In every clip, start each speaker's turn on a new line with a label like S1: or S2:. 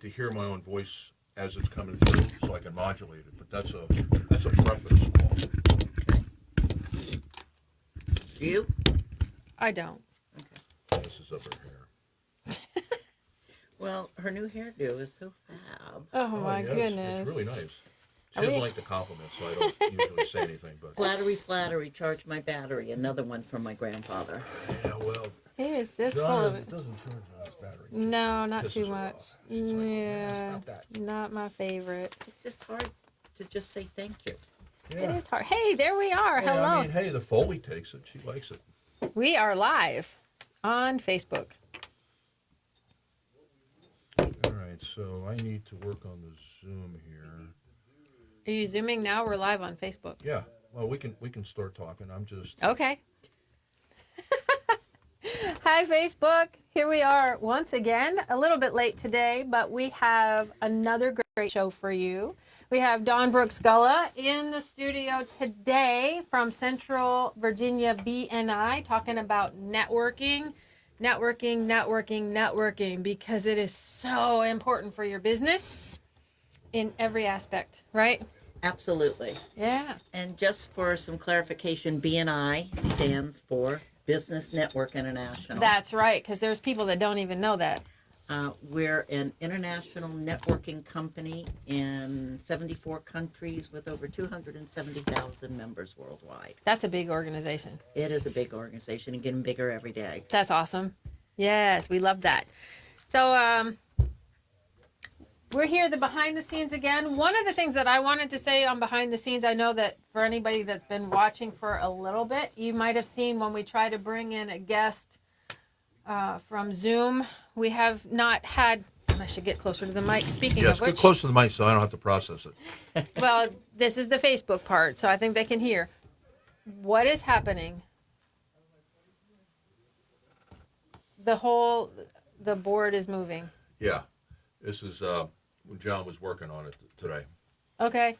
S1: to hear my own voice as it's coming through, so I can modulate it. But that's a preference call.
S2: Do you?
S3: I don't.
S2: Okay.
S1: This is of her hair.
S2: Well, her new hairdo is so fab.
S3: Oh my
S1: yeah,
S3: goodness.
S1: It's really nice. She doesn't like the compliments, so I don't usually say anything. But
S2: Flattery, flattery, charge my battery. Another one from my grandfather.
S1: yeah, well,
S3: He is just full
S1: John
S3: of it.
S1: doesn't charge on his battery.
S3: No, not
S1: Pisses
S3: too
S1: her
S3: much.
S1: off. She's like,
S3: Yeah,
S1: stop that.
S3: not my favorite.
S2: It's just hard to just say thank you.
S1: Yeah.
S3: It is hard. Hey, there we are.
S1: Hey,
S3: Hello.
S1: I mean, hey, the Foley takes it. She likes it.
S3: We are live on Facebook.
S1: All right, so I need to work on the Zoom here.
S3: Are you zooming now? We're live on Facebook.
S1: Yeah. Well, we can start talking. I'm just
S3: Okay. Hi, Facebook. Here we are once again, a little bit late today, but we have another great show for you. We have Dawne Gulla in the studio today from Central Virginia BNI talking about networking, because it is so important for your business in every aspect, right?
S2: Absolutely.
S3: Yeah.
S2: And just for some clarification, BNI stands for Business Network International.
S3: That's right, because there's people that don't even know that.
S2: We're an international networking company in 74 countries with over 270,000 members worldwide.
S3: That's a big organization.
S2: It is a big organization and getting bigger every day.
S3: That's awesome. Yes, we love that. So we're here, the behind the scenes again. One of the things that I wanted to say on behind the scenes, I know that for anybody that's been watching for a little bit, you might have seen when we try to bring in a guest from Zoom, we have not had, I should get closer to the mic, speaking
S1: yes,
S3: of which.
S1: get close to the mic so I don't have to process it.
S3: Well, this is the Facebook part, so I think they can hear. What is happening? The board is moving.
S1: Yeah, this is when John was working on it today.
S3: Okay.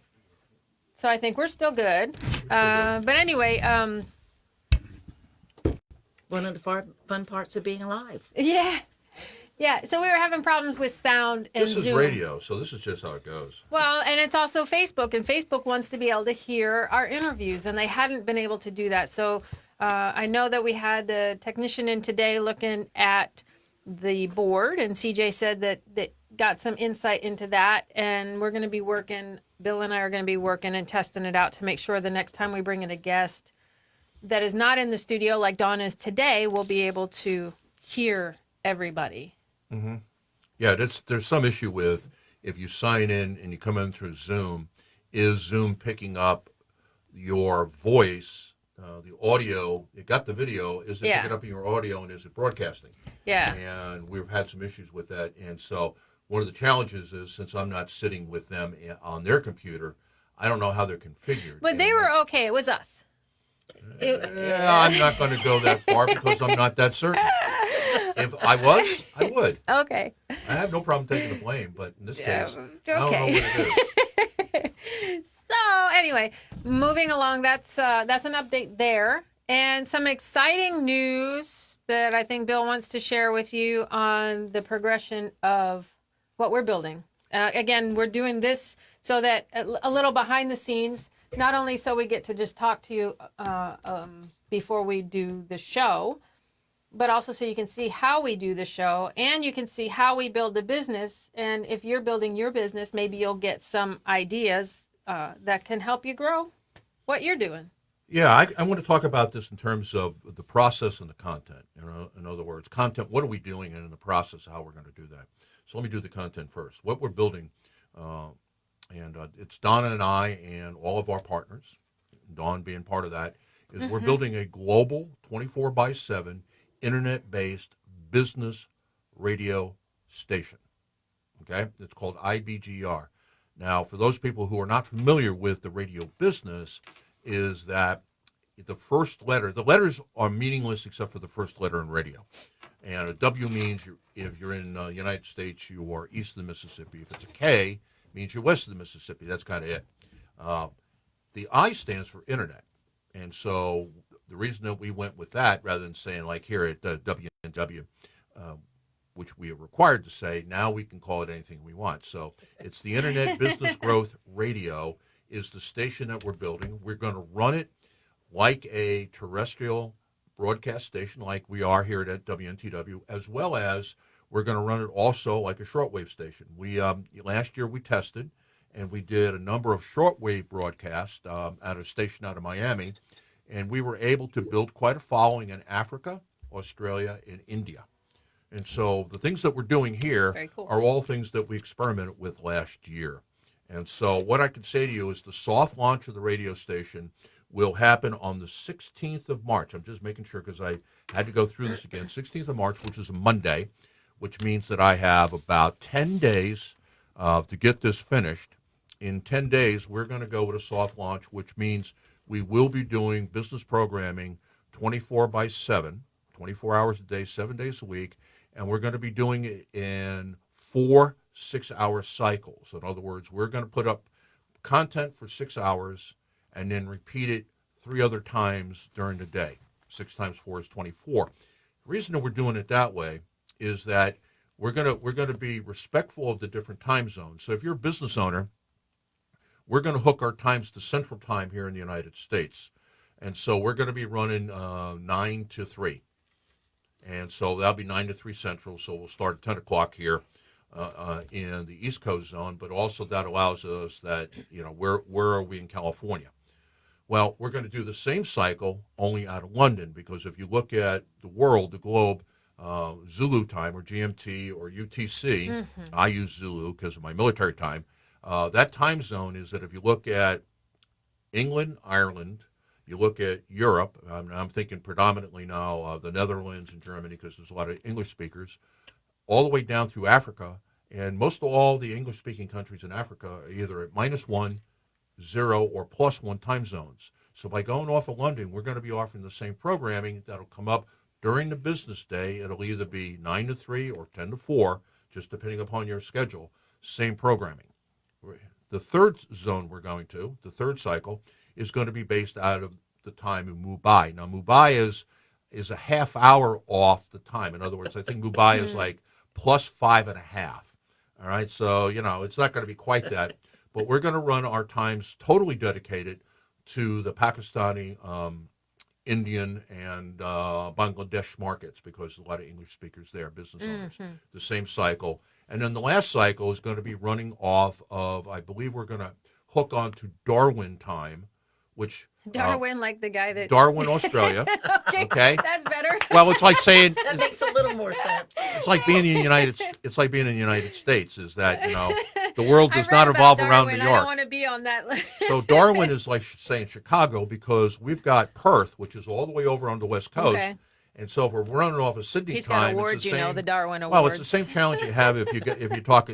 S3: So I think we're still good. But anyway,
S2: One of the fun parts of being alive.
S3: yeah. Yeah, so we were having problems with sound and
S1: This is
S3: Zoom.
S1: radio, so this is just how it goes.
S3: Well, and it's also Facebook, and Facebook wants to be able to hear our interviews, and they hadn't been able to do that. So I know that we had the technician in today looking at the board, and CJ said that got some insight into that, and we're going to be working, Bill and I are going to be working and testing it out to make sure the next time we bring in a guest that is not in the studio like Dawn is today, we'll be able to hear everybody.
S1: Mm-hmm. Yeah, there's some issue with if you sign in and you come in through Zoom, is Zoom picking up your voice, the audio? It got the video. Is it picking up your audio, and is it broadcasting?
S3: Yeah.
S1: And we've had some issues with that. And so one of the challenges is, since I'm not sitting with them on their computer, I don't know how they're configured.
S3: But they were okay. It was us.
S1: I'm not going to go that far because I'm not that certain. If I was, I would.
S3: Okay.
S1: I have no problem taking the blame, but in this case,
S3: Okay.
S1: I don't know what it is.
S3: So anyway, moving along, that's an update there, and some exciting news that I think Bill wants to share with you on the progression of what we're building. Again, we're doing this so that a little behind the scenes, not only so we get to just talk to you before we do the show, but also so you can see how we do the show, and you can see how we build the business. And if you're building your business, maybe you'll get some ideas that can help you grow what you're doing.
S1: Yeah, I want to talk about this in terms of the process and the content. In other words, content, what are we doing, and in the process, how we're going to do that. So let me do the content first. What we're building, and it's Dawne and I and all of our partners, Dawne being part of that, is we're building a global 24/7 internet-based business radio station. Okay? It's called IBGR. Now, for those people who are not familiar with the radio business, is that the first letter, the letters are meaningless except for the first letter in radio. And a W means if you're in the United States, you are east of the Mississippi. If it's a K, it means you're west of the Mississippi. That's kind of it. The I stands for internet. And so the reason that we went with that, rather than saying like here at W&W, which we are required to say. Now we can call it anything we want. So it's the Internet Business Growth Radio is the station that we're building. We're going to run it like a terrestrial broadcast station like we are here at WNTW, as well as we're going to run it also like a shortwave station. We last year we tested, and we did a number of shortwave broadcasts at a station out of Miami, and we were able to build quite a following in Africa, Australia, and India. And so the things that we're doing here
S3: cool.
S1: are all things that we experimented with last year. And so what I can say to you is the soft launch of the radio station will happen on the 16th of March. I'm just making sure because I had to go through this again. 16th of March, which is a Monday, which means that I have about 10 days to get this finished. In 10 days, we're going to go with a soft launch, which means we will be doing business programming 24/7, 24 hours a day, 7 days a week, and we're going to be doing it in 4 6-hour cycles. In other words, we're going to put up content for 6 hours and then repeat it 3 other times during the day. 6 times 4 is 24. The reason that we're doing it that way is that we're going to be respectful of the different time zones. So if you're a business owner, we're going to hook our times to Central Time here in the United States. And so we're going to be running 9 to 3. And so that'll be 9 to 3 Central. So we'll start at 10 o'clock here in the East Coast zone. But also that allows us that, where are we in California? Well, we're going to do the same cycle only out of London, because if you look at the world, the globe, Zulu time or GMT or UTC, I use Zulu because of my military time. That time zone is that if you look at England, Ireland, you look at Europe, I'm thinking predominantly now the Netherlands and Germany because there's a lot of English speakers, all the way down through Africa, and most of all the English-speaking countries in Africa are either at -1, 0, or +1 time zones. So by going off of London, we're going to be offering the same programming that'll come up during the business day. It'll either be 9 to 3 or 10 to 4, just depending upon your schedule, same programming. The third zone we're going to, the third cycle, is going to be based out of the time in Mumbai. Now, Mumbai is a half hour off the time. In other words, I think Mumbai is like +5.5. All right, so, it's not going to be quite that. But we're going to run our times totally dedicated to the Pakistani, Indian, and Bangladesh markets, because there's a lot of English speakers there, business owners. The same cycle. And then the last cycle is going to be running off of, I believe we're going to hook on to Darwin time, which...
S3: Darwin, like the guy that...
S1: Darwin, Australia. Okay.
S3: That's better.
S1: Well, it's like saying...
S2: That makes a little more sense.
S1: It's like being in the United States, is that, the world does not evolve around New York.
S3: I don't want to be on that list.
S1: So Darwin is like saying Chicago, because we've got Perth, which is all the way over on the West Coast.
S3: Okay.
S1: And so if we're running off of Sydney
S3: He's
S1: time,
S3: got awards,
S1: it's the same,
S3: the Darwin Awards.
S1: Well, it's the same challenge you have if you talk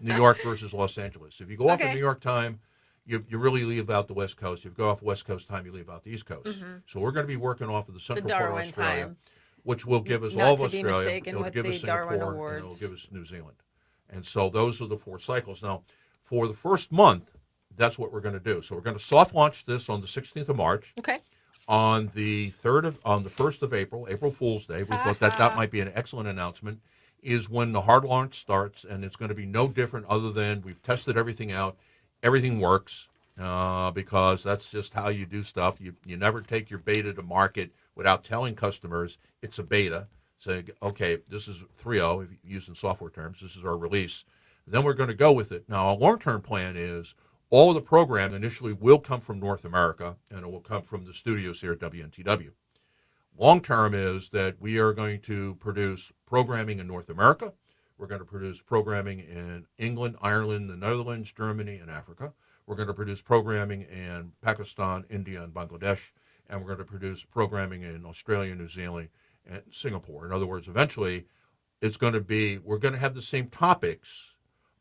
S1: New York versus Los Angeles. If you go off of New York time, you really leave out the West Coast. If you go off West Coast time, you leave out the East Coast. So we're going to be working off of the central part of Australia,
S3: time.
S1: which will give us
S3: Not
S1: all of
S3: to be
S1: Australia.
S3: mistaken
S1: It'll
S3: with
S1: give
S3: the
S1: us
S3: Darwin
S1: Singapore,
S3: Awards.
S1: and it'll give us New Zealand. And so those are the 4 cycles. Now, for the first month, that's what we're going to do. So we're going to soft launch this on the 16th of March.
S3: Okay.
S1: On the 1st of April, April Fool's Day, we thought that might be an excellent announcement, is when the hard launch starts, and it's going to be no different other than we've tested everything out. Everything works, because that's just how you do stuff. You never take your beta to market without telling customers it's a beta. Say, okay, this is 3.0, if you're using software terms, this is our release. Then we're going to go with it. Now, a long-term plan is all of the program initially will come from North America, and it will come from the studios here at WNTW. Long-term is that we are going to produce programming in North America. We're going to produce programming in England, Ireland, the Netherlands, Germany, and Africa. We're going to produce programming in Pakistan, India, and Bangladesh. And we're going to produce programming in Australia, New Zealand, and Singapore. In other words, eventually, we're going to have the same topics,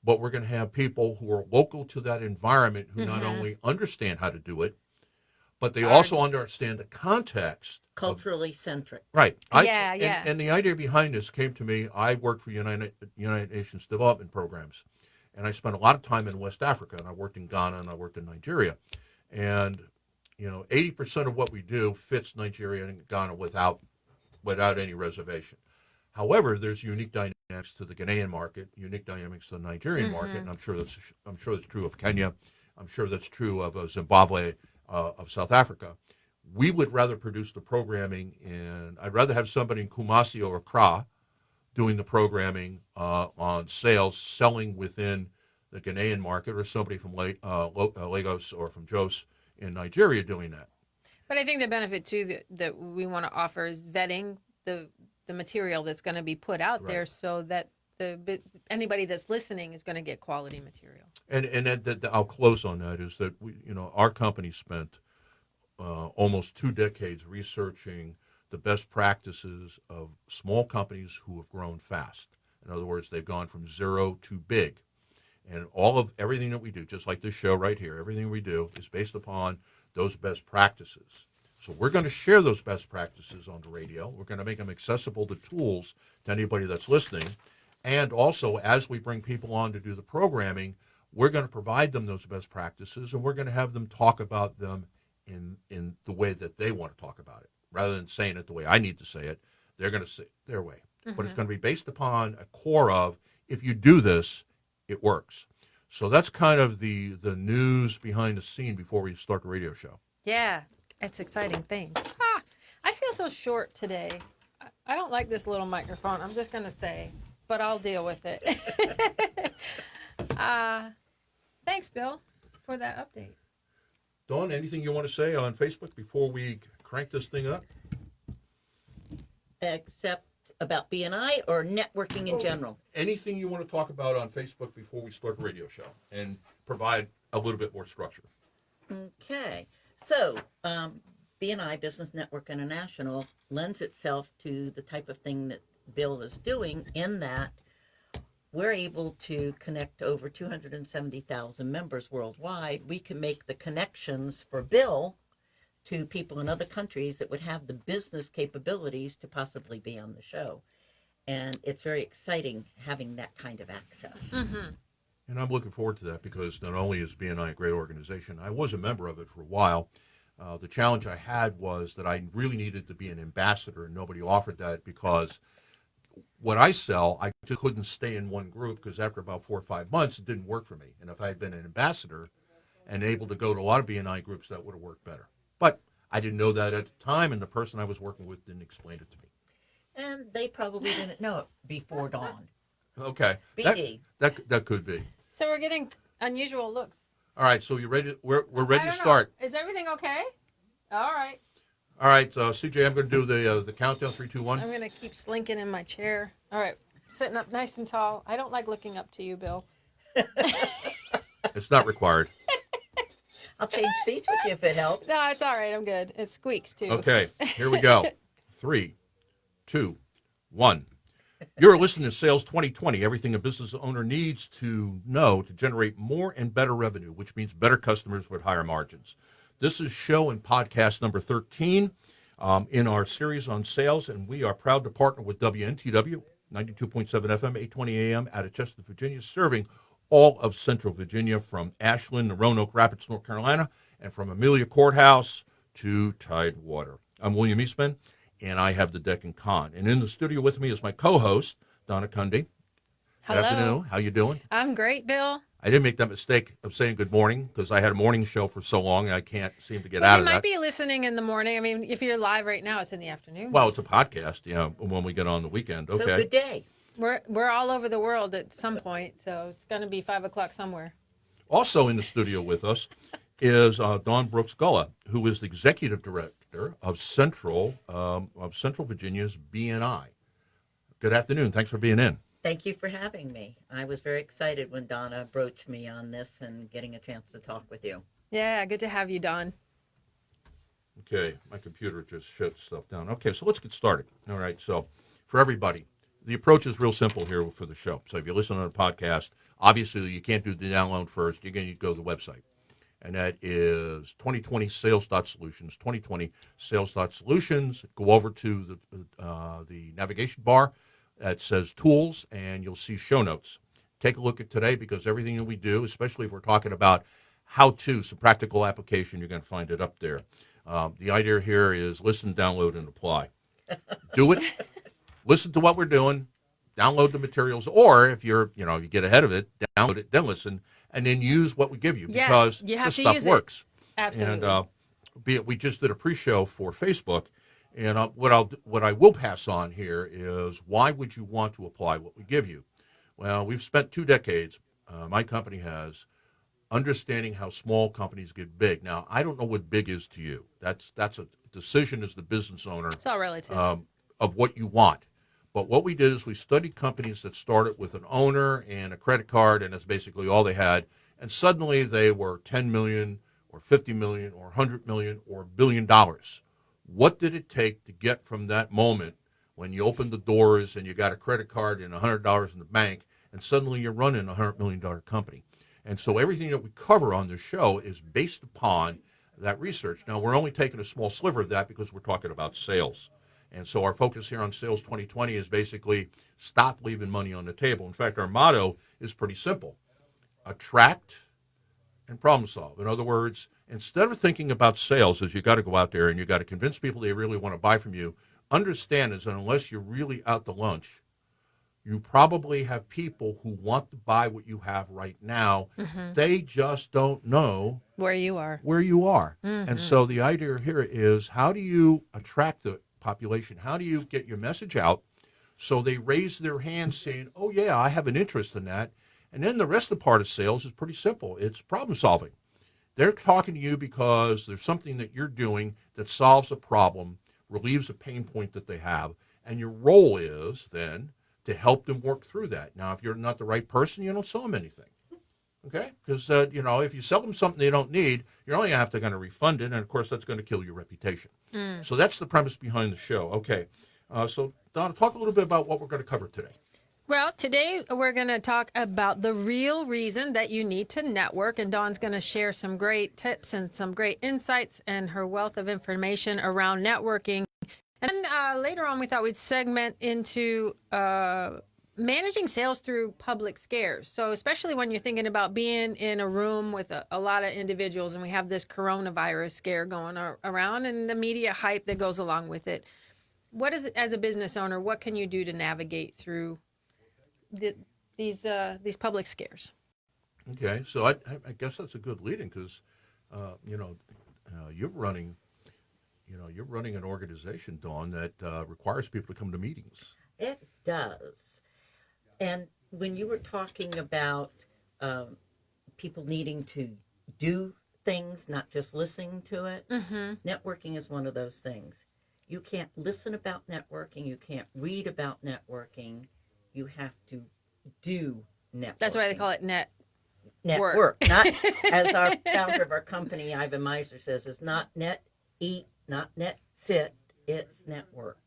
S1: but we're going to have people who are local to that environment who not only understand how to do it, but they also understand the context.
S2: Culturally centric.
S1: Right.
S3: Yeah.
S1: And the idea behind this came to me. I worked for United Nations Development Programs, and I spent a lot of time in West Africa, and I worked in Ghana, and I worked in Nigeria. And, 80% of what we do fits Nigeria and Ghana without any reservation. However, there's unique dynamics to the Ghanaian market, unique dynamics to the Nigerian market, and I'm sure that's true of Kenya. I'm sure that's true of Zimbabwe, of South Africa. We would rather produce the programming, and I'd rather have somebody in Kumasi or Accra doing the programming on sales, selling within the Ghanaian market, or somebody from Lagos or from Jos in Nigeria doing that.
S3: But I think the benefit too that we want to offer is vetting the material that's going to be put out there, so that anybody that's listening is going to get quality material.
S1: And that I'll close on that is that our company spent almost 2 decades researching the best practices of small companies who have grown fast. In other words, they've gone from zero to big. And everything that we do, just like this show right here, everything we do is based upon those best practices. So we're going to share those best practices on the radio. We're going to make them accessible to tools to anybody that's listening. And also, as we bring people on to do the programming, we're going to provide them those best practices, and we're going to have them talk about them in the way that they want to talk about it. Rather than saying it the way I need to say it, they're going to say it their way. Mm-hmm. But it's going to be based upon a core of, if you do this, it works. So that's kind of the news behind the scene before we start the radio show.
S3: Yeah, it's exciting things. I feel so short today. I don't like this little microphone. I'm just going to say, but I'll deal with it. Thanks, Bill, for that update.
S1: Dawne, anything you want to say on Facebook before we crank this thing up?
S2: Except about BNI or networking in general?
S1: Anything you want to talk about on Facebook before we start the radio show and provide a little bit more structure.
S2: Okay. So, BNI, Business Network International, lends itself to the type of thing that Bill is doing, in that we're able to connect over 270,000 members worldwide. We can make the connections for Bill to people in other countries that would have the business capabilities to possibly be on the show. And it's very exciting having that kind of access.
S3: Mm-hmm.
S1: And I'm looking forward to that, because not only is BNI a great organization, I was a member of it for a while. The challenge I had was that I really needed to be an ambassador, and nobody offered that, because what I sell, I just couldn't stay in one group, because after about 4 or 5 months, it didn't work for me. And if I had been an ambassador and able to go to a lot of BNI groups, that would have worked better. But I didn't know that at the time, and the person I was working with didn't explain it to me.
S2: And they probably didn't know it before Dawn.
S1: Okay.
S2: BD.
S1: That could be.
S3: So we're getting unusual looks.
S1: All right, so you ready? We're ready to start.
S3: Is everything okay? All right.
S1: All right, CJ, I'm going to do the countdown, 3, 2, 1.
S3: I'm going to keep slinking in my chair. All right. Sitting up nice and tall. I don't like looking up to you, Bill.
S1: It's not required.
S2: I'll change seats with you if it helps.
S3: No, it's all right. I'm good. It squeaks, too.
S1: Okay, here we go. 3, 2, 1. You're listening to Sales 2020, everything a business owner needs to know to generate more and better revenue, which means better customers with higher margins. This is show and podcast number 13 in our series on sales, and we are proud to partner with WNTW, 92.7 FM, 820 AM out of Chester, Virginia, serving all of Central Virginia, from Ashland to Roanoke Rapids, North Carolina, and from Amelia Courthouse to Tidewater. I'm William Eastman, and I have the deck and con. And in the studio with me is my co-host, Donna Cundy.
S3: Hello.
S1: Good afternoon. How you doing?
S3: I'm great, Bill.
S1: I didn't make that mistake of saying good morning, because I had a morning show for so long, and I can't seem to get
S3: Well,
S1: out
S3: you
S1: of that.
S3: might be listening in the morning. I mean, if you're live right now, it's in the afternoon.
S1: Well, it's a podcast, when we get on the weekend. Okay.
S2: So good day.
S3: We're all over the world at some point, so it's going to be 5 o'clock somewhere.
S1: Also in the studio with us is Dawn Brooks Gulla, who is the executive director of Central Virginia's BNI. Good afternoon. Thanks for being in.
S2: Thank you for having me. I was very excited when Donna broached me on this and getting a chance to talk with you.
S3: Yeah, good to have you, Dawn.
S1: Okay, my computer just shut stuff down. Okay, so let's get started. All right, so for everybody, the approach is real simple here for the show. So if you listen on a podcast, obviously you can't do the download first. You're going to go to the website. And that is 2020sales.solutions, 2020sales.solutions. Go over to the navigation bar that says tools, and you'll see show notes. Take a look at today, because everything that we do, especially if we're talking about how-to, some practical application, you're going to find it up there. The idea here is listen, download, and apply. Do it. listen to what we're doing, download the materials, or if you're, you get ahead of it, download it, then listen, and then use what we give you
S3: Yes,
S1: because
S3: you have
S1: this
S3: to
S1: stuff
S3: use it.
S1: works.
S3: Absolutely.
S1: And we just did a pre-show for Facebook, and what I will pass on here is why would you want to apply what we give you? Well, we've spent 2 decades. My company has understanding how small companies get big. Now, I don't know what big is to you. That's a decision as the business owner
S3: It's all relative.
S1: of what you want. But what we did is we studied companies that started with an owner and a credit card, and that's basically all they had. And suddenly they were 10 million or 50 million or 100 million or $1 billion. What did it take to get from that moment when you opened the doors and you got a credit card and $100 in the bank, and suddenly you're running a $100 million company? And so everything that we cover on this show is based upon that research. Now, we're only taking a small sliver of that because we're talking about sales. And so our focus here on Sales 2020 is basically stop leaving money on the table. In fact, our motto is pretty simple: attract and problem solve. In other words, instead of thinking about sales as you got to go out there and you got to convince people they really want to buy from you, understand is that unless you're really out to lunch, you probably have people who want to buy what you have right now.
S3: Mm-hmm.
S1: They just don't know
S3: Where you are.
S1: Mm-hmm. And so the idea here is, how do you attract the population? How do you get your message out so they raise their hand saying, oh, yeah, I have an interest in that? And then the rest of the part of sales is pretty simple. It's problem solving. They're talking to you because there's something that you're doing that solves a problem, relieves a pain point that they have, and your role is then to help them work through that. Now, if you're not the right person, you don't sell them anything, okay? Because, if you sell them something they don't need, you're only going to refund it, and, of course, that's going to kill your reputation. So that's the premise behind the show. Okay, so, Dawne, talk a little bit about what we're going to cover today.
S3: Well, today we're going to talk about the real reason that you need to network, and Dawn's going to share some great tips and some great insights and her wealth of information around networking. And then later on, we thought we'd segment into managing sales through public scares. So especially when you're thinking about being in a room with a lot of individuals, and we have this coronavirus scare going around and the media hype that goes along with it. What is it, as a business owner, what can you do to navigate through these public scares?
S1: Okay, so I guess that's a good lead-in because, you're running an organization, Dawne, that requires people to come to meetings.
S2: It does. And when you were talking about people needing to do things, not just listening to it, networking is one of those things. You can't listen about networking. You can't read about networking. You have to do networking.
S3: That's why they call it
S2: network. Not, as our founder of our company, Ivan Meisner, says, is not net eat, not net sit, it's network.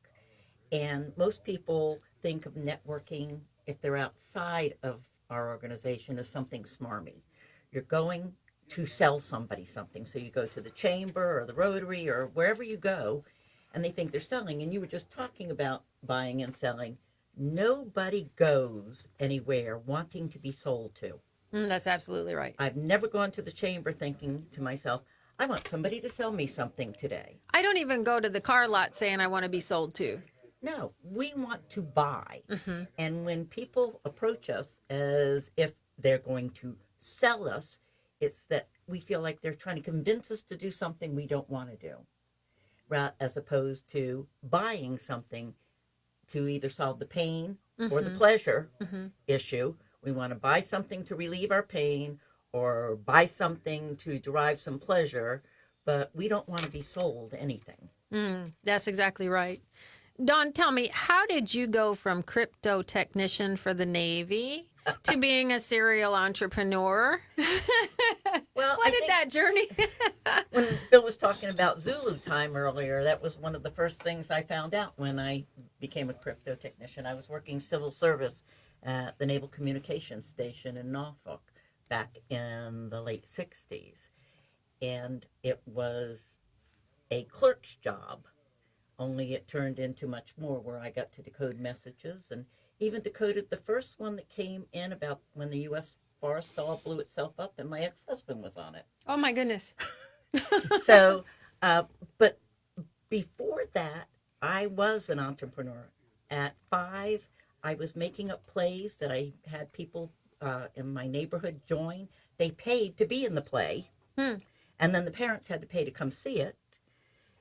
S2: And most people think of networking, if they're outside of our organization, as something smarmy. You're going to sell somebody something. So you go to the chamber or the Rotary or wherever you go, and they think they're selling. And you were just talking about buying and selling. Nobody goes anywhere wanting to be sold to.
S3: That's absolutely right.
S2: I've never gone to the chamber thinking to myself, I want somebody to sell me something today.
S3: I don't even go to the car lot saying I want to be sold to.
S2: No, we want to buy. And when people approach us as if they're going to sell us, it's that we feel like they're trying to convince us to do something we don't want to do, as opposed to buying something to either solve the pain or the pleasure issue. We want to buy something to relieve our pain or buy something to derive some pleasure, but we don't want to be sold anything.
S3: That's exactly right. Dawn, tell me, how did you go from crypto technician for the Navy to being a serial entrepreneur?
S2: Well,
S3: what did that journey?
S2: When Bill was talking about Zulu time earlier, that was one of the first things I found out when I became a crypto technician. I was working civil service at the Naval Communications Station in Norfolk back in the late 60s. And it was a clerk's job, only it turned into much more, where I got to decode messages and even decoded the first one that came in about when the U.S. forest all blew itself up, and my ex-husband was on it.
S3: Oh, my goodness.
S2: So, but before that, I was an entrepreneur. at 5, I was making up plays that I had people in my neighborhood join. They paid to be in the play, and then the parents had to pay to come see it.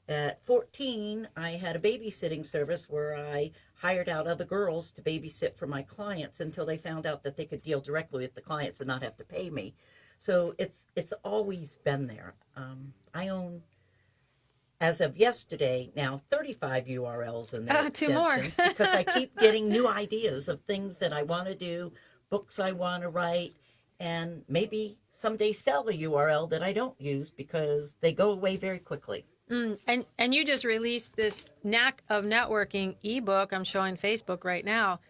S2: At 14, I had a babysitting service where I hired out other girls to babysit for my clients until they found out that they could deal directly with the clients and not have to pay me. So it's always been there. I own, as of yesterday, now 35 URLs in there.
S3: 2 more.
S2: Because I keep getting new ideas of things that I want to do, books I want to write, and maybe someday sell a URL that I don't use because they go away very quickly.
S3: And you just released this Knack of Networking ebook. I'm showing Facebook right now.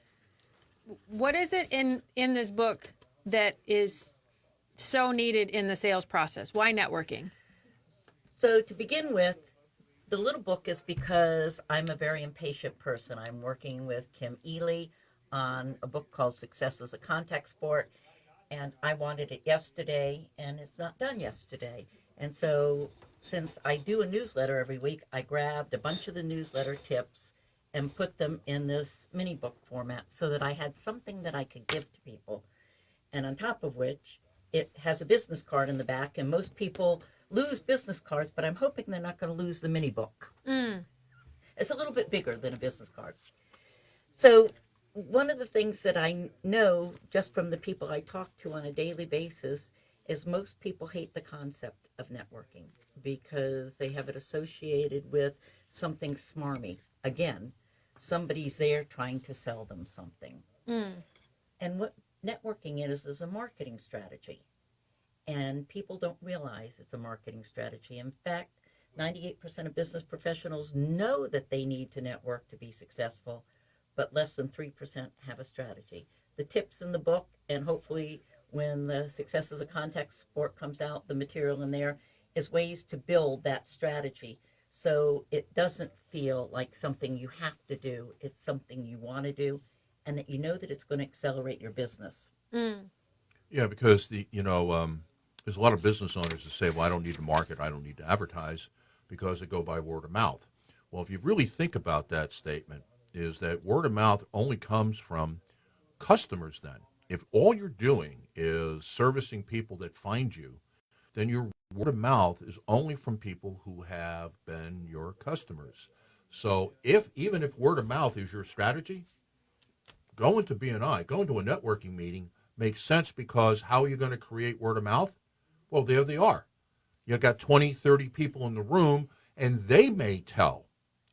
S3: What is it in this book that is so needed in the sales process? Why networking?
S2: So to begin with, the little book is because I'm a very impatient person. I'm working with Kim Ely on a book called Success as a Contact Sport, and I wanted it yesterday, and it's not done yesterday. And so since I do a newsletter every week, I grabbed a bunch of the newsletter tips and put them in this mini book format so that I had something that I could give to people. And on top of which, it has a business card in the back, and most people lose business cards, but I'm hoping they're not going to lose the mini book. It's a little bit bigger than a business card. So one of the things that I know just from the people I talk to on a daily basis is most people hate the concept of networking because they have it associated with something smarmy. Again, somebody's there trying to sell them something. And what networking is a marketing strategy. And people don't realize it's a marketing strategy. In fact, 98% of business professionals know that they need to network to be successful, but less than 3% have a strategy. The tips in the book, and hopefully when the Success as a Contact Sport comes out, the material in there is ways to build that strategy so it doesn't feel like something you have to do. It's something you want to do, and that you know that it's going to accelerate your business.
S1: Yeah, because there's a lot of business owners that say, well, I don't need to market, I don't need to advertise because they go by word of mouth. Well, if you really think about that statement, is that word of mouth only comes from customers then. If all you're doing is servicing people that find you, then your word of mouth is only from people who have been your customers. So even if word of mouth is your strategy, going to BNI, going to a networking meeting makes sense because how are you going to create word of mouth? Well, there they are. You've got 20, 30 people in the room, and they may tell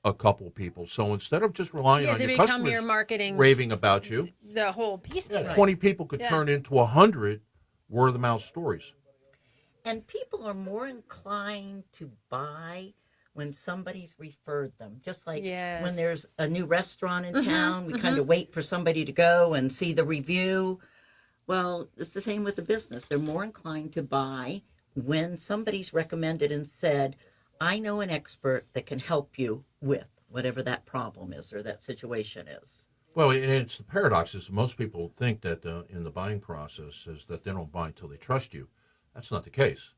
S1: a couple people. So instead of just relying on your customers
S3: your marketing
S1: raving about you,
S3: the whole piece to it.
S1: 20 people could turn into 100 word of mouth stories.
S2: And people are more inclined to buy when somebody's referred them. Just like when there's a new restaurant in town, we kind of wait for somebody to go and see the review. Well, it's the same with the business. They're more inclined to buy when somebody's recommended and said, I know an expert that can help you with whatever that problem is or that situation is.
S1: Well, and it's the paradox is most people think that in the buying process is that they don't buy until they trust you. That's not the case.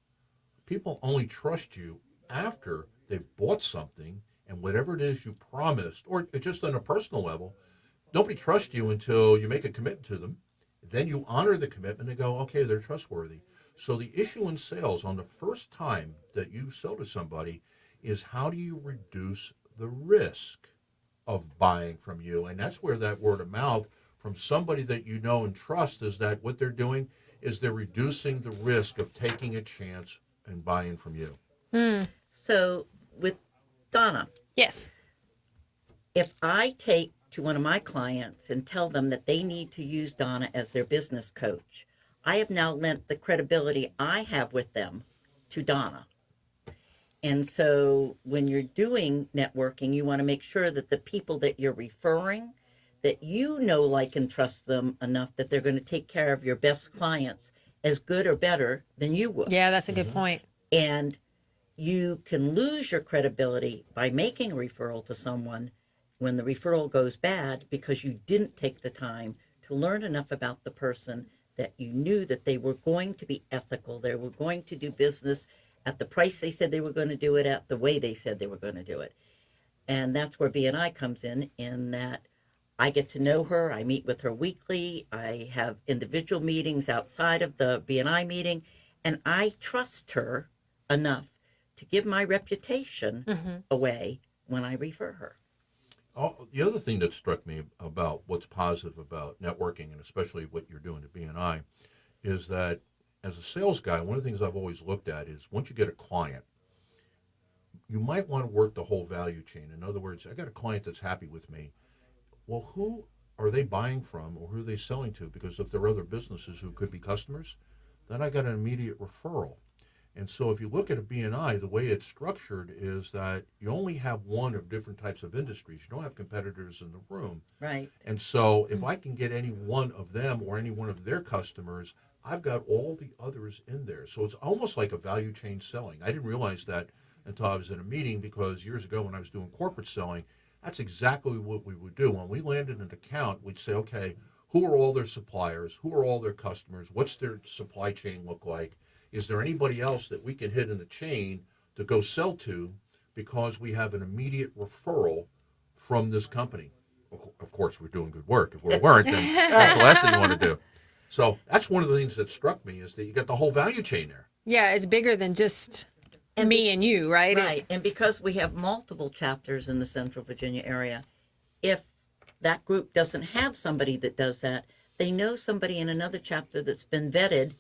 S1: People only trust you after they've bought something, and whatever it is you promised, or just on a personal level, nobody trusts you until you make a commitment to them. Then you honor the commitment and go, okay, they're trustworthy. So the issue in sales on the first time that you sell to somebody is how do you reduce the risk of buying from you? And that's where that word of mouth from somebody that you know and trust is that what they're doing is they're reducing the risk of taking a chance and buying from you.
S2: So with Donna.
S3: Yes.
S2: If I take to one of my clients and tell them that they need to use Donna as their business coach, I have now lent the credibility I have with them to Donna. And so when you're doing networking, you want to make sure that the people that you're referring, that you know, like, and trust them enough that they're going to take care of your best clients as good or better than you would.
S3: Yeah, that's a good point.
S2: And you can lose your credibility by making a referral to someone when the referral goes bad because you didn't take the time to learn enough about the person that you knew that they were going to be ethical, they were going to do business at the price they said they were going to do it at, the way they said they were going to do it. And that's where BNI comes in that I get to know her. I meet with her weekly. I have individual meetings outside of the BNI meeting, and I trust her enough to give my reputation away when I refer her.
S1: The other thing that struck me about what's positive about networking, and especially what you're doing at BNI, is that as a sales guy, one of the things I've always looked at is once you get a client, you might want to work the whole value chain. In other words, I got a client that's happy with me. Well, who are they buying from, or who are they selling to? Because if there are other businesses who could be customers, then I got an immediate referral. And so if you look at a BNI, the way it's structured is that you only have one of different types of industries. You don't have competitors in the room.
S2: Right.
S1: And so if I can get any one of them or any one of their customers, I've got all the others in there. So it's almost like a value chain selling. I didn't realize that until I was in a meeting, because years ago when I was doing corporate selling, that's exactly what we would do. When we landed an account, we'd say, okay, who are all their suppliers? Who are all their customers? What's their supply chain look like? Is there anybody else that we can hit in the chain to go sell to, because we have an immediate referral from this company? Of course, we're doing good work. If we weren't, then that's the last thing you want to do. So that's one of the things that struck me, is that you got the whole value chain there.
S3: Yeah, it's bigger than just me and you, right?
S2: Right. And because we have multiple chapters in the Central Virginia area, if that group doesn't have somebody that does that, they know somebody in another chapter that's been vetted,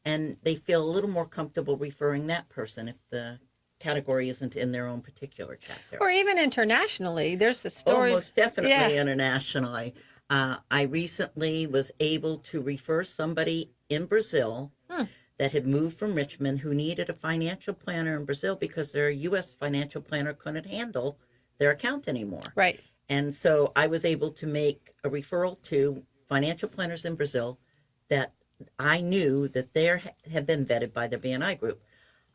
S2: and they feel a little more comfortable referring that person if the category isn't in their own particular chapter.
S3: Or even internationally, there's the stories.
S2: Most definitely
S3: Yeah.
S2: internationally. I recently was able to refer somebody in Brazil that had moved from Richmond, who needed a financial planner in Brazil because their U.S. financial planner couldn't handle their account anymore.
S3: Right.
S2: And so I was able to make a referral to financial planners in Brazil that I knew that they have been vetted by the BNI group.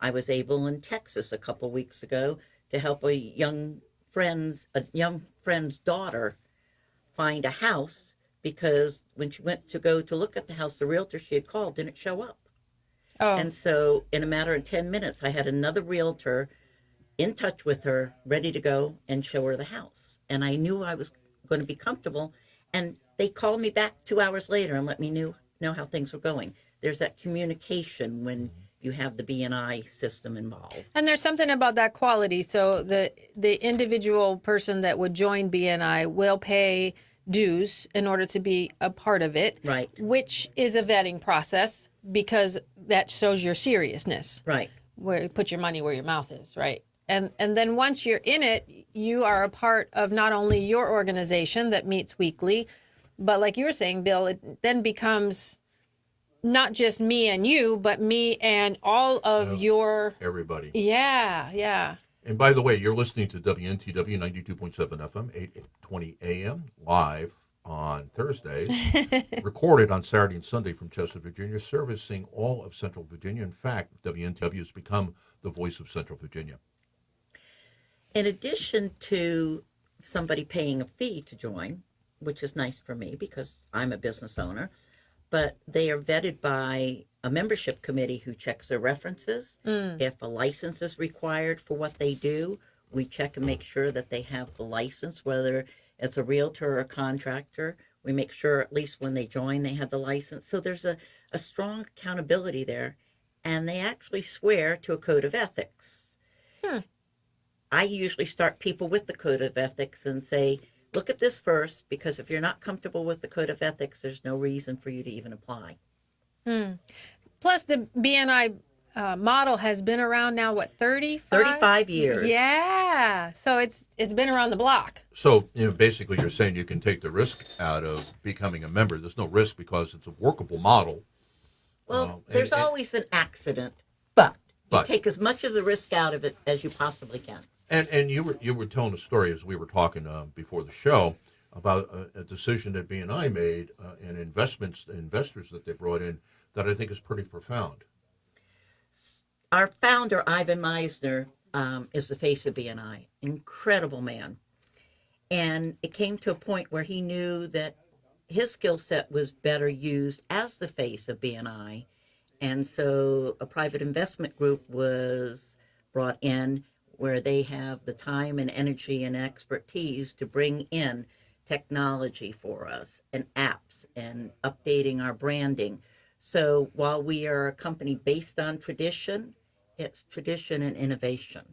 S2: I was able in Texas a couple weeks ago to help a young friend's daughter find a house, because when she went to go to look at the house, the realtor she had called didn't show up.
S3: Oh,
S2: And so in a matter of 10 minutes, I had another realtor in touch with her, ready to go and show her the house. And I knew I was going to be comfortable. And they called me back 2 hours later and let me know how things were going. There's that communication when you have the BNI system involved.
S3: and there's something about that quality. So the individual person that would join BNI will pay dues in order to be a part of it,
S2: Right.
S3: which is a vetting process, because that shows your seriousness.
S2: Right.
S3: Where you put your money where your mouth is, right? And then once you're in it, you are a part of not only your organization that meets weekly, but like you were saying, Bill, it then becomes not just me and you, but me and all of your
S1: Everybody.
S3: Yeah.
S1: And by the way, you're listening to WNTW 92.7 FM, 8:20 a.m., live on Thursdays, recorded on Saturday and Sunday from Chester, Virginia, servicing all of Central Virginia. In fact, WNTW has become the voice of Central Virginia.
S2: In addition to somebody paying a fee to join, which is nice for me because I'm a business owner, but they are vetted by a membership committee who checks their references. If a license is required for what they do, we check and make sure that they have the license, whether it's a realtor or a contractor. We make sure at least when they join, they have the license. So there's a strong accountability there, and they actually swear to a code of ethics. I usually start people with the code of ethics and say, look at this first, because if you're not comfortable with the code of ethics, there's no reason for you to even apply.
S3: Plus, the BNI model has been around now, what,
S2: 35 years.
S3: Yeah. So it's been around the block.
S1: So, basically you're saying you can take the risk out of becoming a member. There's no risk because it's a workable model.
S2: Well, there's always an accident, but you
S1: But-
S2: take as much of the risk out of it as you possibly can.
S1: And you were telling a story as we were talking before the show about a decision that BNI made and investors that they brought in that I think is pretty profound.
S2: Our founder, Ivan Meisner, is the face of BNI. Incredible man. And it came to a point where he knew that his skill set was better used as the face of BNI. And so a private investment group was brought in where they have the time and energy and expertise to bring in technology for us and apps and updating our branding. So while we are a company based on tradition, it's tradition and innovation.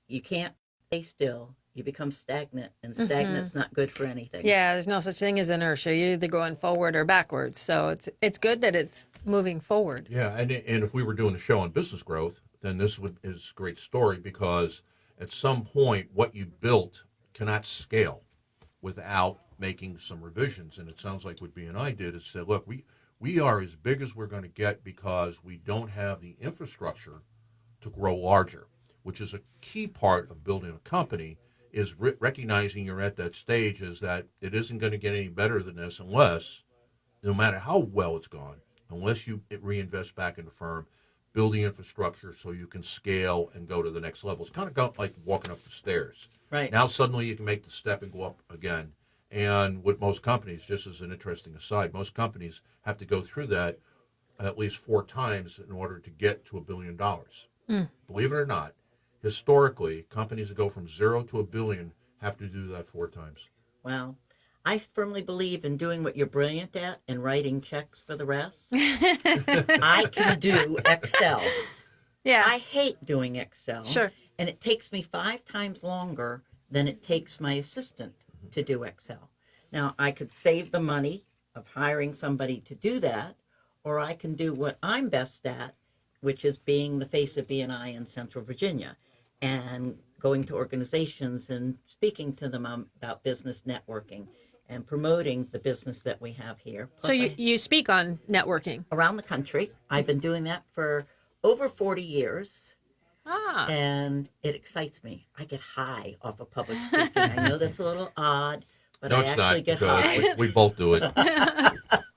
S2: You can't stay still. You become stagnant, and stagnant's not good for anything.
S3: Yeah, there's no such thing as inertia. You're either going forward or backwards. So it's good that it's moving forward.
S1: Yeah, and if we were doing a show on business growth, then is a great story, because at some point what you built cannot scale without making some revisions. And it sounds like what B&I did is say, look, we are as big as we're going to get because we don't have the infrastructure to grow larger, which is a key part of building a company, is recognizing you're at that stage, is that it isn't going to get any better than this unless, no matter how well it's gone, unless you reinvest back in the firm, building infrastructure so you can scale and go to the next level. It's kind of like walking up the stairs.
S2: Right.
S1: Now suddenly you can make the step and go up again. And with most companies, just as an interesting aside, most companies have to go through that at least 4 times in order to get to $1 billion. Believe it or not, historically, companies that go from 0 to $1 billion have to do that 4 times.
S2: Wow. I firmly believe in doing what you're brilliant at and writing checks for the rest. I can do Excel.
S3: Yeah.
S2: I hate doing Excel.
S3: Sure.
S2: And it takes me 5 times longer than it takes my assistant to do Excel. Now, I could save the money of hiring somebody to do that, or I can do what I'm best at, which is being the face of B&I in Central Virginia and going to organizations and speaking to them about business networking and promoting the business that we have here.
S3: So
S2: Plus,
S3: you speak on networking.
S2: around the country. I've been doing that for over 40 years.
S3: Ah.
S2: And it excites me. I get high off of public speaking. I know that's a little odd, but
S1: No,
S2: I
S1: it's
S2: actually
S1: not,
S2: get
S1: because
S2: high.
S1: we both do it.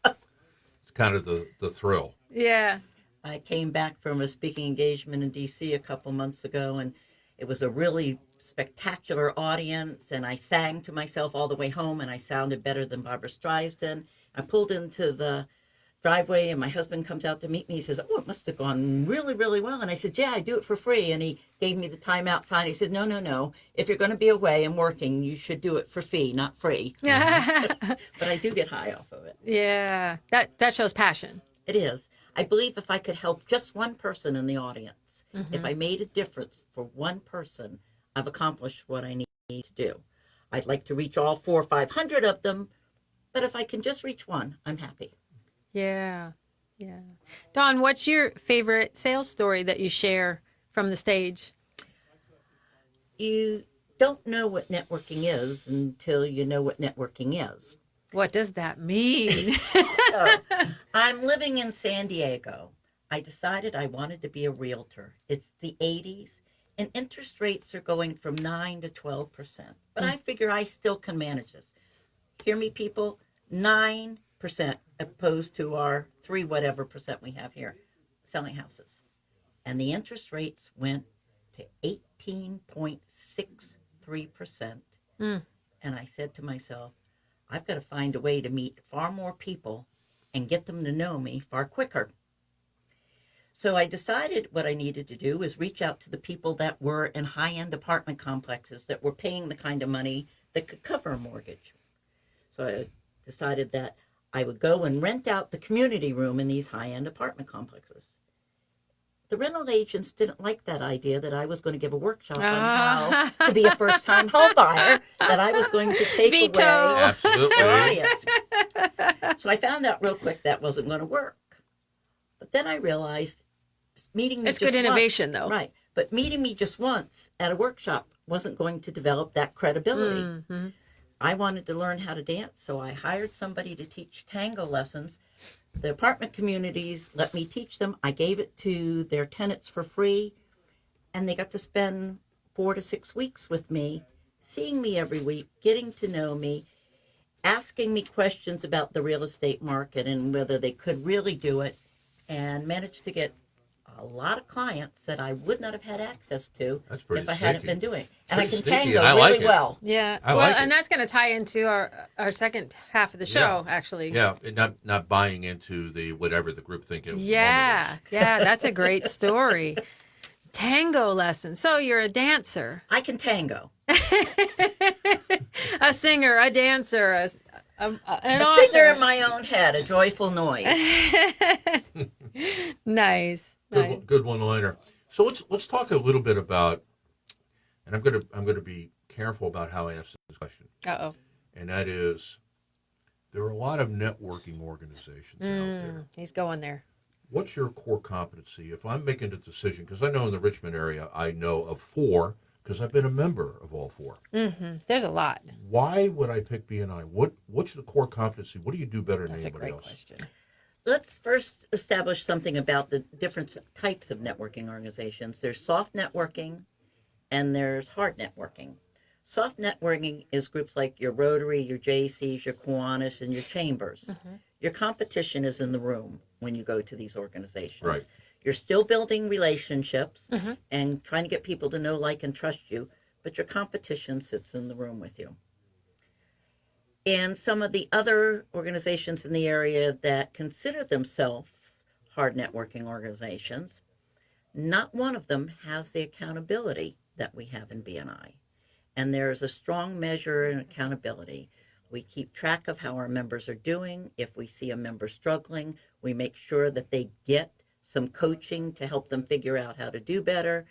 S1: It's kind of the thrill.
S3: Yeah.
S2: I came back from a speaking engagement in D.C. a couple months ago, and it was a really spectacular audience, and I sang to myself all the way home, and I sounded better than Barbara Streisand. I pulled into the driveway, and my husband comes out to meet me. He says, "Oh, it must have gone really, really well." And I said, "Yeah, I do it for free." And he gave me the timeout sign. He said, No. If you're going to be away and working, you should do it for fee, not free. But I do get high off of it.
S3: Yeah. That shows passion.
S2: It is. I believe if I could help just one person in the audience, if I made a difference for one person, I've accomplished what I need to do. I'd like to reach all 400 or 500 of them, but if I can just reach one, I'm happy.
S3: Yeah. Yeah. Dawne, what's your favorite sales story that you share from the stage?
S2: You don't know what networking is until you know what networking is.
S3: What does that mean?
S2: So, I'm living in San Diego. I decided I wanted to be a realtor. It's the 80s, and interest rates are going from 9 to 12%. But I figure I still can manage this. Hear me, people? 9% opposed to our 3 whatever percent we have here selling houses. And the interest rates went to 18.63%. And I said to myself, I've got to find a way to meet far more people and get them to know me far quicker. So I decided what I needed to do was reach out to the people that were in high-end apartment complexes that were paying the kind of money that could cover a mortgage. So I decided that I would go and rent out the community room in these high-end apartment complexes. The rental agents didn't like that idea that I was going to give a workshop on how to be a first-time home buyer, that I was going to take
S3: Veto.
S2: away
S1: Absolutely.
S2: their audience. So I found out real quick that wasn't going to work. But then I realized meeting me
S3: It's
S2: just
S3: good innovation,
S2: once,
S3: though.
S2: right? But meeting me just once at a workshop wasn't going to develop that credibility.
S3: Mm-hmm.
S2: I wanted to learn how to dance, so I hired somebody to teach tango lessons. The apartment communities let me teach them. I gave it to their tenants for free, and they got to spend 4 to 6 weeks with me, seeing me every week, getting to know me, asking me questions about the real estate market and whether they could really do it, and managed to get a lot of clients that I would not have had access to
S1: That's pretty
S2: if I hadn't
S1: sneaky.
S2: been doing it. And I
S1: Pretty
S2: can
S1: sneaky.
S2: tango
S1: I like
S2: really
S1: it.
S2: well.
S3: Yeah.
S1: I
S3: Well,
S1: like
S3: and
S1: it.
S3: that's going to tie into our second half of the show, actually.
S1: Yeah, and not buying into the whatever the group think it was.
S3: Yeah. Yeah. That's a great story. Tango lessons. So you're a dancer.
S2: I can tango.
S3: A singer, a dancer, an
S2: A
S3: author.
S2: singer in my own head, a joyful noise.
S3: Nice.
S1: Good one-liner. So let's talk a little bit about, and I'm gonna be careful about how I ask this question,
S3: Uh-oh.
S1: and that is, there are a lot of networking organizations out there.
S3: He's going there.
S1: What's your core competency? If I'm making a decision, because I know in the Richmond area, I know of 4, because I've been a member of all 4.
S3: There's a lot.
S1: Why would I pick BNI? What's the core competency? What do you do better than
S3: That's a
S1: anybody
S3: great
S1: else?
S3: question.
S2: Let's first establish something about the different types of networking organizations. There's soft networking and there's hard networking. Soft networking is groups like your Rotary, your JCs, your Kiwanis, and your chambers. Your competition is in the room when you go to these organizations.
S1: Right.
S2: You're still building relationships and trying to get people to know, like, and trust you, but your competition sits in the room with you. And some of the other organizations in the area that consider themselves hard networking organizations, not one of them has the accountability that we have in BNI. And there's a strong measure in accountability. We keep track of how our members are doing. If we see a member struggling, we make sure that they get some coaching to help them figure out how to do better.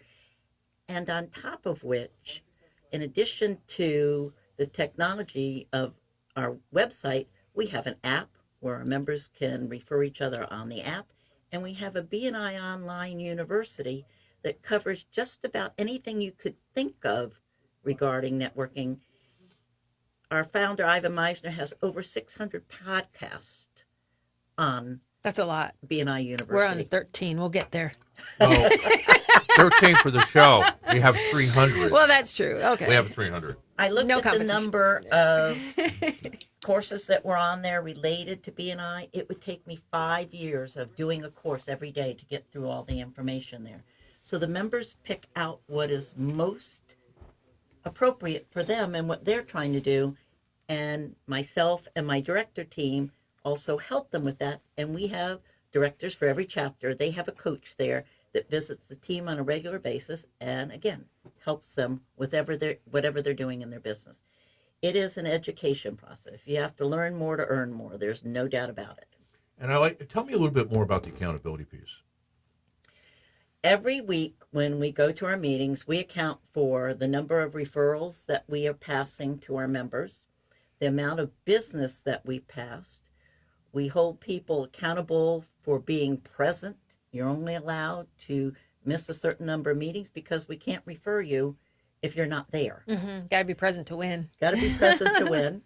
S2: And on top of which, in addition to the technology of our website, we have an app where our members can refer each other on the app. And we have a BNI Online University that covers just about anything you could think of regarding networking. Our founder, Ivan Meisner, has over 600 podcasts on
S3: That's a lot.
S2: BNI University.
S3: We're on 13. We'll get there.
S1: Oh, 13 for the show. We have 300.
S3: Well, that's true. Okay.
S1: We have 300.
S2: I looked
S3: No
S2: at the
S3: competition.
S2: number of courses that were on there related to BNI. It would take me 5 years of doing a course every day to get through all the information there. So the members pick out what is most appropriate for them and what they're trying to do. And myself and my director team also help them with that. And we have directors for every chapter. They have a coach there that visits the team on a regular basis and, again, helps them with whatever they're doing in their business. It is an education process. You have to learn more to earn more. There's no doubt about it.
S1: And tell me a little bit more about the accountability piece.
S2: Every week when we go to our meetings, we account for the number of referrals that we are passing to our members, the amount of business that we passed. We hold people accountable for being present. You're only allowed to miss a certain number of meetings because we can't refer you if you're not there.
S3: Got to be present to win.
S2: Got to be present to win.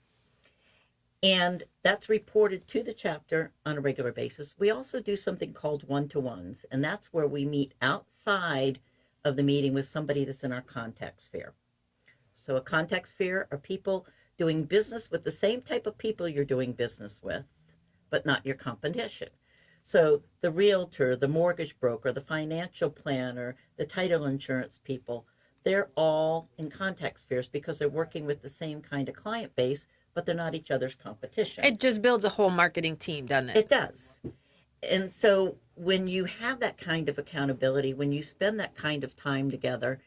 S2: And that's reported to the chapter on a regular basis. We also do something called one-to-ones, and that's where we meet outside of the meeting with somebody that's in our contact sphere. So a contact sphere are people doing business with the same type of people you're doing business with, but not your competition. So the realtor, the mortgage broker, the financial planner, the title insurance people, they're all in contact spheres because they're working with the same kind of client base, but they're not each other's competition.
S3: It just builds a whole marketing team, doesn't it?
S2: It does. And so when you have that kind of accountability, when you spend that kind of time together,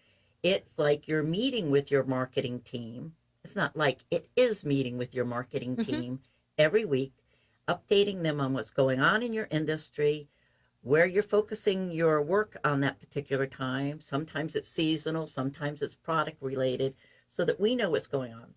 S2: it's like you're meeting with your marketing team. It's not like, it is meeting with your marketing team every week, updating them on what's going on in your industry, where you're focusing your work on that particular time. Sometimes it's seasonal, sometimes it's product related, so that we know what's going on.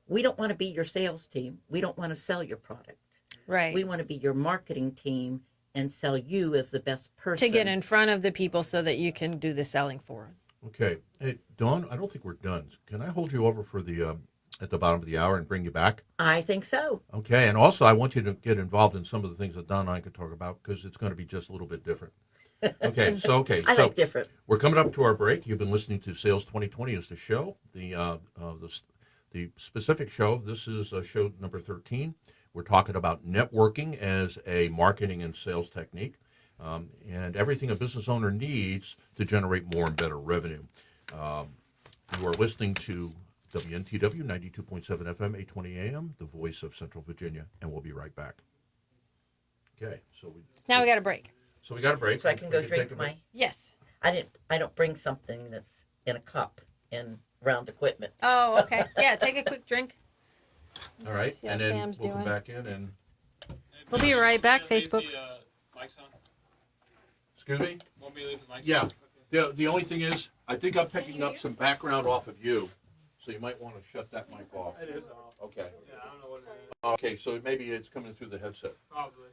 S2: We don't want to be your sales team. We don't want to sell your product.
S3: Right.
S2: We want to be your marketing team and sell you as the best person.
S3: To get in front of the people so that you can do the selling for them.
S1: Okay. Hey, Dawne, I don't think we're done. Can I hold you over for the at the bottom of the hour and bring you back?
S2: I think so.
S1: Okay. And also, I want you to get involved in some of the things that Don and I could talk about because it's going to be just a little bit different. Okay.
S2: I like different.
S1: We're coming up to our break. You've been listening to Sales 2020 is the show. The specific show, this is show number 13. We're talking about networking as a marketing and sales technique and everything a business owner needs to generate more and better revenue. You are listening to WNTW 92.7 FM, 820 AM, the voice of Central Virginia, and we'll be right back. Okay,
S3: Now we got a break.
S1: So we got a break.
S2: So I can go
S1: We
S2: drink
S1: take a
S2: my...
S1: break.
S3: Yes.
S2: I don't bring something that's in a cup in round equipment.
S3: Oh, okay. Yeah, take a quick drink.
S1: All right,
S3: See how
S1: and then
S3: Sam's
S1: we'll come
S3: doing.
S1: back in and,
S3: We'll be right back,
S4: Leave
S3: Facebook.
S4: the mics on?
S1: excuse me?
S4: Want me to leave the mics
S1: Yeah.
S4: on?
S1: The only thing is, I think I'm picking up some background off of you, so you might want to shut that mic off.
S4: It is off.
S1: Okay.
S4: Yeah, I don't know what it is.
S1: Okay, so maybe it's coming through the headset.
S4: Probably.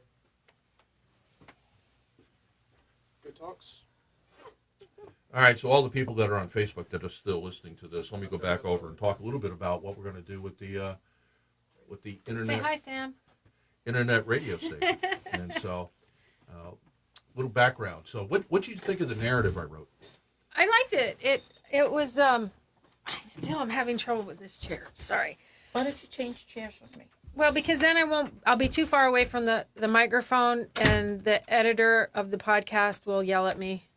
S4: Good talks.
S1: All right, so all the people that are on Facebook that are still listening to this, let me go back over and talk a little bit about what we're going to do with the
S3: Say
S1: internet
S3: hi, Sam.
S1: internet radio station. And so, little background. So, what did you think of the narrative I wrote?
S3: I liked it. It was I still am having trouble with this chair. Sorry.
S2: Why don't you change chairs with me?
S3: Well, because then I'll be too far away from the microphone, and the editor of the podcast will yell at me.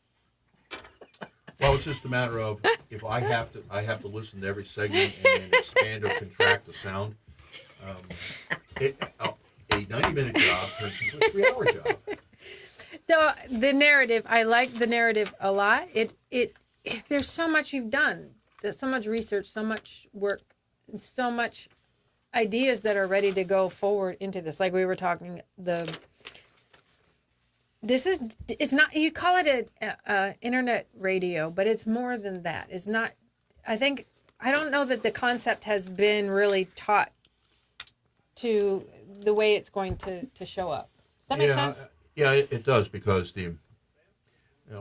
S1: Well, it's just a matter of if I have to listen to every segment and expand or contract the sound. A 90-minute job turns into a 3-hour job.
S3: So the narrative, I like the narrative a lot. There's so much you've done. There's so much research, so much work, and so much ideas that are ready to go forward into this. Like we were talking, it's not, you call it a internet radio, but it's more than that. It's not, I don't know that the concept has been really taught to the way it's going to show up. Does that make sense?
S1: Yeah, it does, because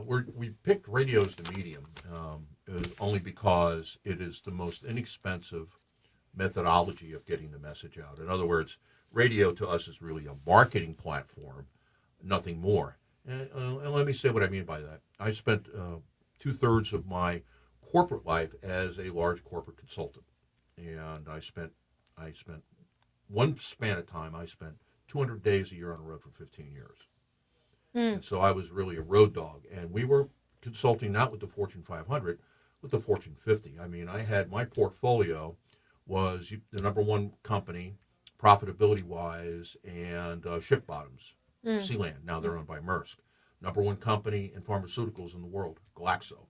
S1: we picked radio as the medium only because it is the most inexpensive methodology of getting the message out. In other words, radio to us is really a marketing platform, nothing more. And let me say what I mean by that. I spent 2/3 of my corporate life as a large corporate consultant, and I spent one span of time. I spent 200 days a year on the road for 15 years. And so I was really a road dog, and we were consulting not with the Fortune 500, with the Fortune 50. I mean, I had my portfolio was the number one company, profitability-wise, and ship bottoms, Sealand. Now they're owned by Maersk. Number one company in pharmaceuticals in the world, Glaxo.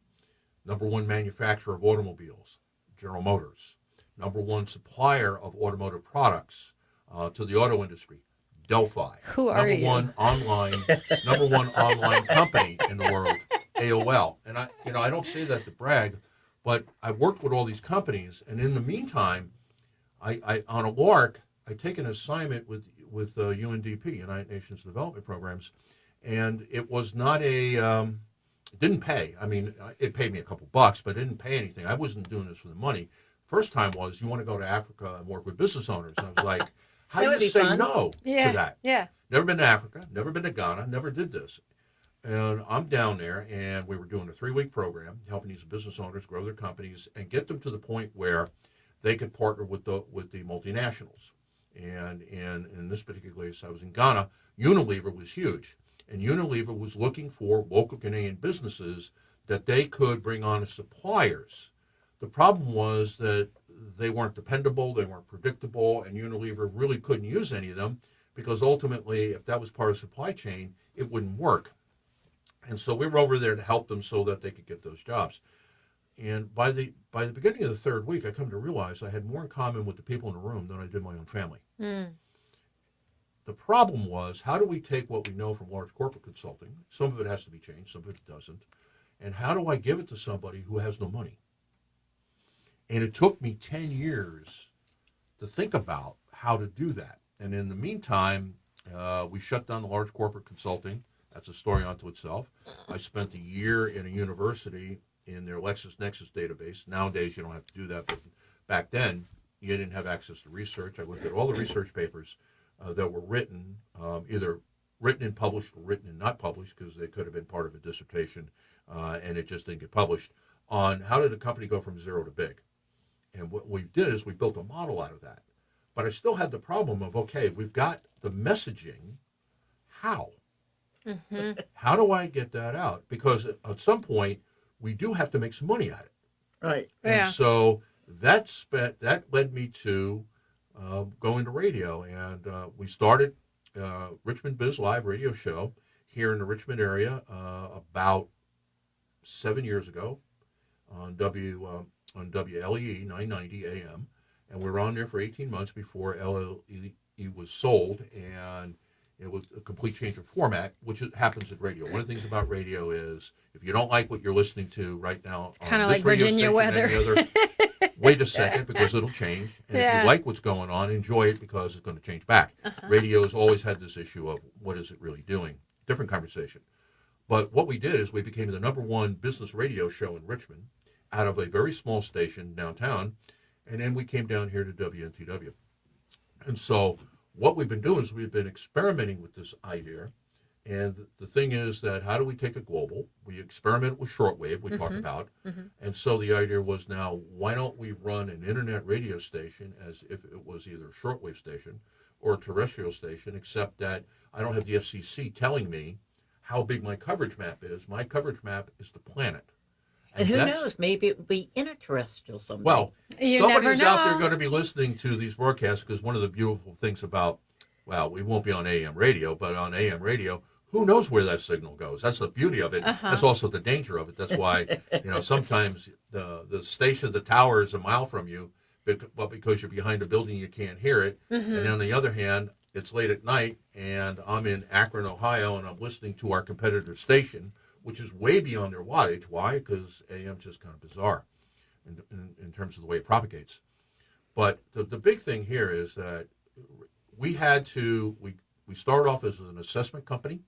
S1: Number one manufacturer of automobiles, General Motors. Number one supplier of automotive products to the auto industry, Delphi.
S3: Who are you?
S1: Number one online company in the world, AOL. And I don't say that to brag, but I worked with all these companies, and in the meantime, I on a lark, I take an assignment with UNDP, United Nations Development Programs, and it was not it didn't pay. I mean, it paid me a couple bucks, but it didn't pay anything. I wasn't doing this for the money. First time was, you want to go to Africa and work with business owners. And I was like, how do you say no to that?
S3: Yeah.
S1: Never been to Africa, never been to Ghana, never did this. And I'm down there, and we were doing a 3-week program, helping these business owners grow their companies and get them to the point where they could partner with the multinationals. And in this particular case, I was in Ghana. Unilever was huge, and Unilever was looking for local Ghanaian businesses that they could bring on as suppliers. The problem was that they weren't dependable, they weren't predictable, and Unilever really couldn't use any of them, because ultimately, if that was part of the supply chain, it wouldn't work. And so we were over there to help them so that they could get those jobs. And by the beginning of the 3rd week, I come to realize I had more in common with the people in the room than I did my own family. The problem was, how do we take what we know from large corporate consulting? Some of it has to be changed, some of it doesn't. And how do I give it to somebody who has no money? And it took me 10 years to think about how to do that. And in the meantime, we shut down the large corporate consulting. That's a story unto itself. I spent a year in a university in their LexisNexis database. Nowadays, you don't have to do that, but back then, you didn't have access to research. I looked at all the research papers that were written, either written and published or written and not published, because they could have been part of a dissertation, and it just didn't get published, on how did a company go from zero to big. And what we did is we built a model out of that. But I still had the problem of, okay, we've got the messaging. How? How do I get that out? Because at some point, we do have to make some money at it.
S2: Right.
S1: And so that led me to go into radio. And we started Richmond Biz Live radio show here in the Richmond area about 7 years ago on on WLEE 990 AM, and we were on there for 18 months before LLE was sold, and it was a complete change of format, which happens at radio. One of the things about radio is if you don't like what you're listening to right now,
S3: Kind of
S1: on
S3: like
S1: this radio
S3: Virginia
S1: station,
S3: weather.
S1: any other, wait a second because it'll change. And if
S3: Yeah.
S1: you like what's going on, enjoy it because it's going to change back. Radio has always had this issue of what is it really doing? Different conversation. But what we did is we became the #1 business radio show in Richmond out of a very small station downtown, and then we came down here to WNTW. And so what we've been doing is we've been experimenting with this idea. And the thing is that how do we take it global? We experimented with shortwave, we talked about. And so the idea was now, why don't we run an internet radio station as if it was either a shortwave station or a terrestrial station, except that I don't have the FCC telling me how big my coverage map is. My coverage map is the planet.
S2: And who
S1: that's-
S2: knows? Maybe it will be interterrestrial someday.
S1: Well,
S3: You
S1: somebody's
S3: never
S1: out there
S3: know.
S1: going to be listening to these broadcasts because one of the beautiful things about, well, we won't be on AM radio, but on AM radio, who knows where that signal goes? That's the beauty of it. That's also the danger of it. That's why, sometimes the station, the tower is a mile from you, but because you're behind a building, you can't hear it. And on the other hand, it's late at night, and I'm in Akron, Ohio, and I'm listening to our competitor station, which is way beyond their wattage. Why? Because AM's just kind of bizarre in terms of the way it propagates. But the big thing here is that we started off as an assessment company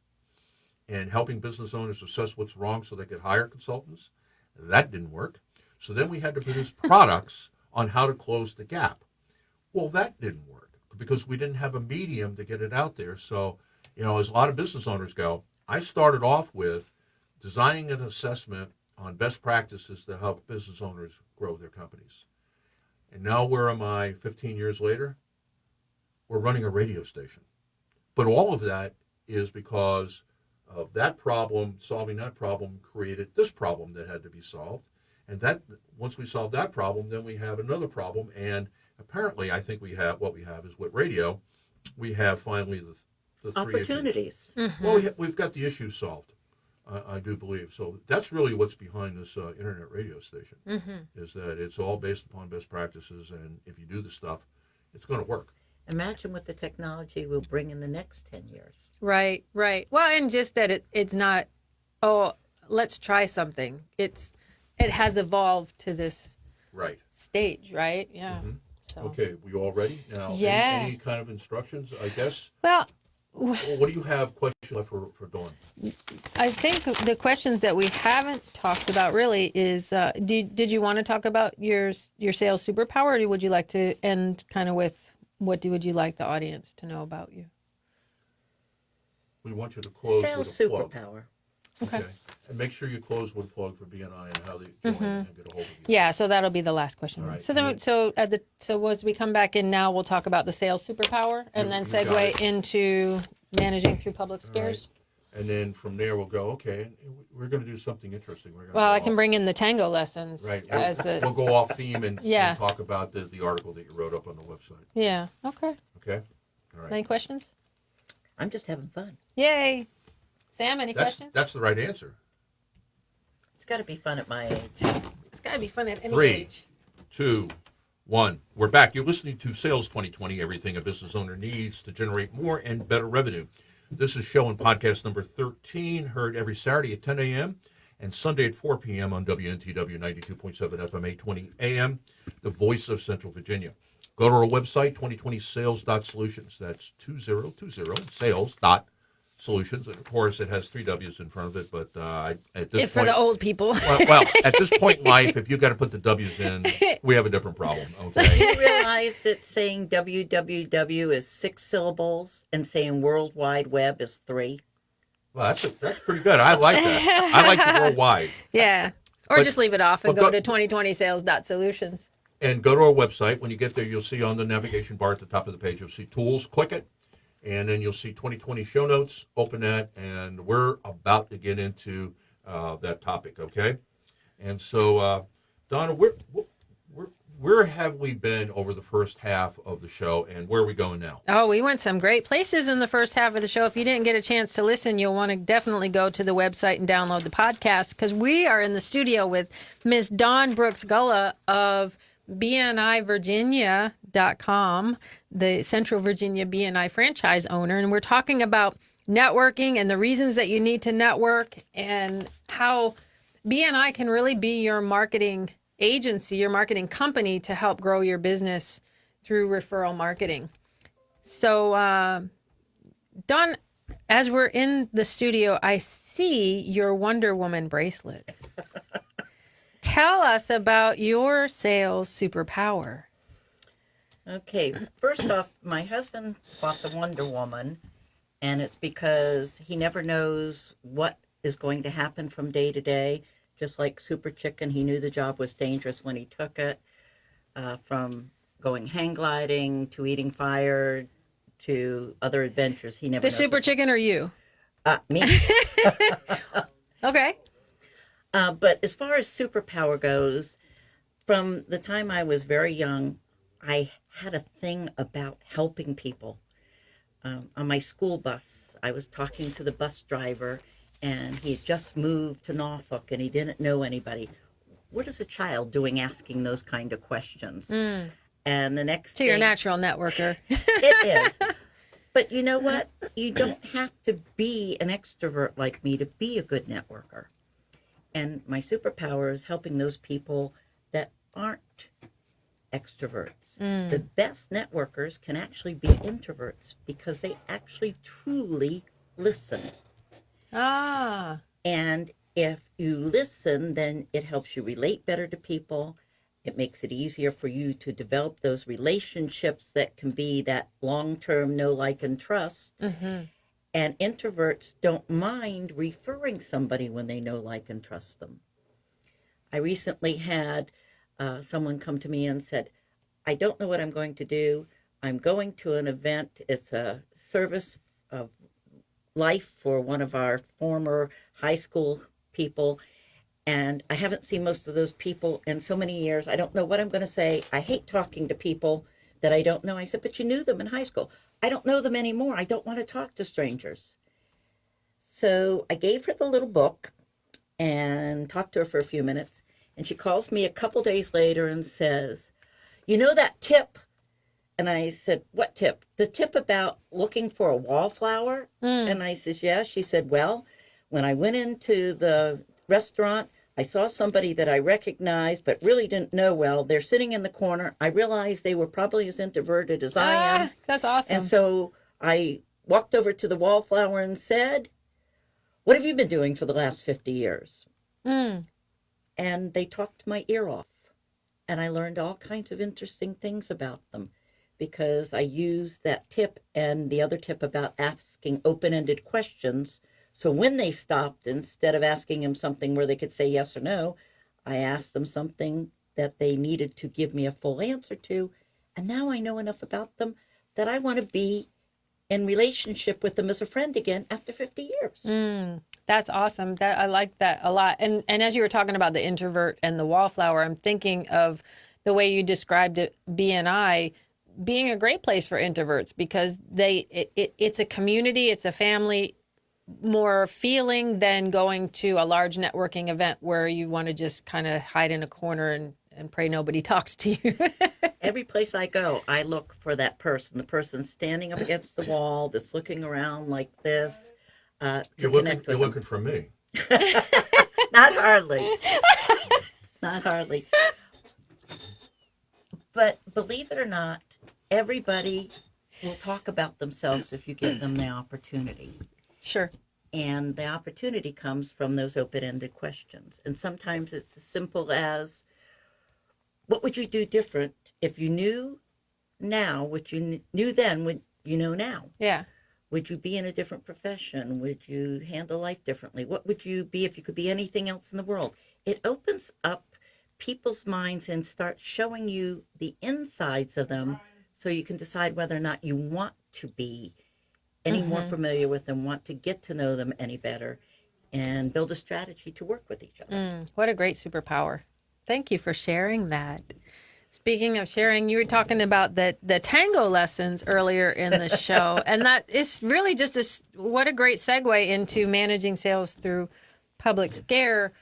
S1: and helping business owners assess what's wrong so they could hire consultants. That didn't work. So then we had to produce products on how to close the gap. Well, that didn't work because we didn't have a medium to get it out there. So, as a lot of business owners go, I started off with designing an assessment on best practices to help business owners grow their companies. And now where am I 15 years later? We're running a radio station. But all of that is because of that problem, solving that problem created this problem that had to be solved. And that once we solve that problem, then we have another problem. And apparently, I think what we have is with radio, we have finally the three
S2: opportunities.
S1: issues. Well, we've got the issues solved. I do believe. So that's really what's behind this internet radio station, is that it's all based upon best practices, and if you do the stuff, it's going to work.
S2: Imagine what the technology will bring in the next 10 years.
S3: Right. Well, and just that it's not, let's try something. It has evolved to this
S1: Right.
S3: stage, right? Yeah. So.
S1: Okay, we all ready? Now,
S3: Yeah.
S1: any kind of instructions, I guess?
S3: Well,
S1: Well, what do you have questions left for Dawne?
S3: I think the questions that we haven't talked about really is, did you want to talk about your sales superpower, or would you like to end kind of with would you like the audience to know about you?
S1: We want you to close
S2: Sales
S1: with a plug.
S2: superpower.
S3: Okay.
S1: And make sure you close with a plug for BNI and how they join and get a hold of you.
S3: Yeah, so that'll be the last question.
S1: All right.
S3: So then, as we come back in now, we'll talk about the sales superpower, and then
S1: You got
S3: segue
S1: it.
S3: into managing through public scares.
S1: And then from there, we'll go, okay, we're going to do something interesting. We're gonna
S3: Well,
S1: go
S3: I can
S1: off-
S3: bring in the tango lessons
S1: Right.
S3: as
S1: We'll
S3: a
S1: go off theme and
S3: Yeah.
S1: talk about the article that you wrote up on the website.
S3: yeah. Okay.
S1: Okay? All right.
S3: Any questions?
S2: I'm just having fun.
S3: Yay, Sam. Any questions?
S1: That's the right answer.
S2: It's got to be fun at my age.
S3: It's got to be fun at any
S1: 3,
S3: age.
S1: 2, 1. We're back. You're listening to Sales 2020, everything a business owner needs to generate more and better revenue. This is show and podcast number 13, heard every Saturday at 10 a.m. and Sunday at 4 p.m. on WNTW 92.7 FM 820 AM, the voice of Central Virginia. Go to our website, 2020sales.solutions. That's 2020sales.solutions. And of course, it has 3 W's in front of it, but at this
S3: If for
S1: point,
S3: the old people.
S1: well, at this point in life, if you got to put the W's in, we have a different problem. Okay.
S2: You realize that saying www is 6 syllables and saying World Wide Web is 3?
S1: Well, that's pretty good. I like that. I like the worldwide.
S3: Yeah. Or
S1: But-
S3: just leave it off and
S1: but
S3: go
S1: go-
S3: to 2020sales.solutions.
S1: And go to our website. When you get there, you'll see on the navigation bar at the top of the page, you'll see tools. Click it, and then you'll see 2020 show notes. Open that, and we're about to get into that topic. Okay. And so, Donna, where have we been over the first half of the show, and where are we going now?
S3: Oh, we went some great places in the first half of the show. If you didn't get a chance to listen, you'll want to definitely go to the website and download the podcast, because we are in the studio with Miss Dawne Brooks Gulla of BNIVirginia.com, the Central Virginia BNI franchise owner. And we're talking about networking and the reasons that you need to network, and how BNI can really be your marketing agency, your marketing company, to help grow your business through referral marketing. So, Dawne, as we're in the studio, I see your Wonder Woman bracelet. Tell us about your sales superpower.
S2: Okay, first off, my husband bought the Wonder Woman, and it's because he never knows what is going to happen from day to day. Just like Super Chicken, he knew the job was dangerous when he took it, from going hang gliding to eating fire to other adventures. He never
S3: The
S2: knows
S3: Super
S2: what-
S3: Chicken or you?
S2: Me.
S3: Okay.
S2: But as far as superpower goes, from the time I was very young, I had a thing about helping people. On my school bus, I was talking to the bus driver, and he had just moved to Norfolk, and he didn't know anybody. What is a child doing asking those kind of questions? And the next
S3: So you're a
S2: thing,
S3: natural networker.
S2: it is. But you know what? You don't have to be an extrovert like me to be a good networker. And my superpower is helping those people that aren't extroverts. The best networkers can actually be introverts because they actually truly listen.
S3: Ah.
S2: And if you listen, then it helps you relate better to people. It makes it easier for you to develop those relationships that can be that long-term know, like, and trust. And introverts don't mind referring somebody when they know, like, and trust them. I recently had someone come to me and said, I don't know what I'm going to do. I'm going to an event. It's a service of life for one of our former high school people. And I haven't seen most of those people in so many years. I don't know what I'm going to say. I hate talking to people that I don't know. I said, but you knew them in high school. I don't know them anymore. I don't want to talk to strangers. So I gave her the little book and talked to her for a few minutes. And she calls me a couple days later and says, you know that tip? And I said, what tip? The tip about looking for a wallflower? And I says, yeah. She said, well, when I went into the restaurant, I saw somebody that I recognized but really didn't know well. They're sitting in the corner. I realized they were probably as introverted as I am.
S3: That's awesome.
S2: And so I walked over to the wallflower and said, what have you been doing for the last 50 years? And they talked my ear off. And I learned all kinds of interesting things about them because I used that tip and the other tip about asking open-ended questions. So when they stopped, instead of asking them something where they could say yes or no, I asked them something that they needed to give me a full answer to. And now I know enough about them that I want to be in relationship with them as a friend again after 50 years.
S3: That's awesome. That I like that a lot. And as you were talking about the introvert and the wallflower, I'm thinking of the way you described it, BNI being a great place for introverts because it's a community, it's a family, more feeling than going to a large networking event where you want to just kind of hide in a corner and pray nobody talks to you.
S2: Every place I go, I look for that person, the person standing up against the wall that's looking around like this.
S1: You're looking for me.
S2: Not hardly. Not hardly. But believe it or not, everybody will talk about themselves if you give them the opportunity.
S3: Sure.
S2: And the opportunity comes from those open-ended questions. And sometimes it's as simple as, what would you do different if you knew now what you knew then, what you know now?
S3: Yeah.
S2: Would you be in a different profession? Would you handle life differently? What would you be if you could be anything else in the world? It opens up people's minds and starts showing you the insides of them so you can decide whether or not you want to be any more familiar with them, want to get to know them any better, and build a strategy to work with each other.
S3: What a great superpower. Thank you for sharing that. Speaking of sharing, you were talking about the tango lessons earlier in the show, and that is really just what a great segue into managing sales through public scare.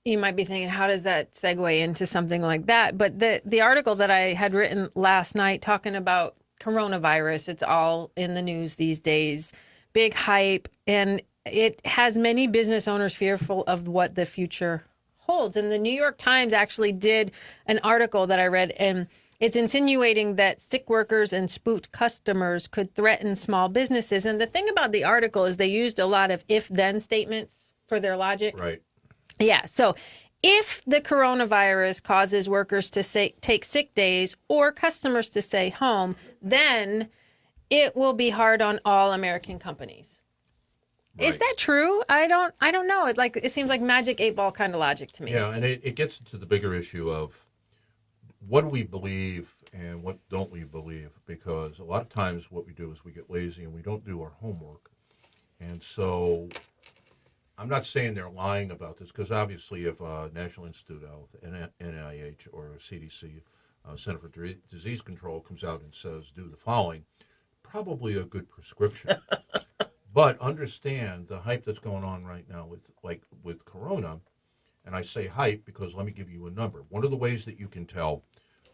S3: You might be thinking, how does that segue into something like that? But the article that I had written last night talking about coronavirus, it's all in the news these days, big hype, and it has many business owners fearful of what the future holds. And the New York Times actually did an article that I read, and it's insinuating that sick workers and spooked customers could threaten small businesses. And the thing about the article is they used a lot of if-then statements for their logic.
S1: Right.
S3: Yeah. So if the coronavirus causes workers to take sick days or customers to stay home, then it will be hard on all American companies.
S1: Right.
S3: Is that true? I don't know. It seems like magic 8-ball kind of logic to me.
S1: Yeah, and it gets into the bigger issue of what do we believe and what don't we believe? Because a lot of times what we do is we get lazy and we don't do our homework. And so I'm not saying they're lying about this, because obviously if National Institute of Health, NIH, or CDC, Center for Disease Control, comes out and says do the following, probably a good prescription. But understand the hype that's going on right now with Corona, and I say hype because let me give you a number. One of the ways that you can tell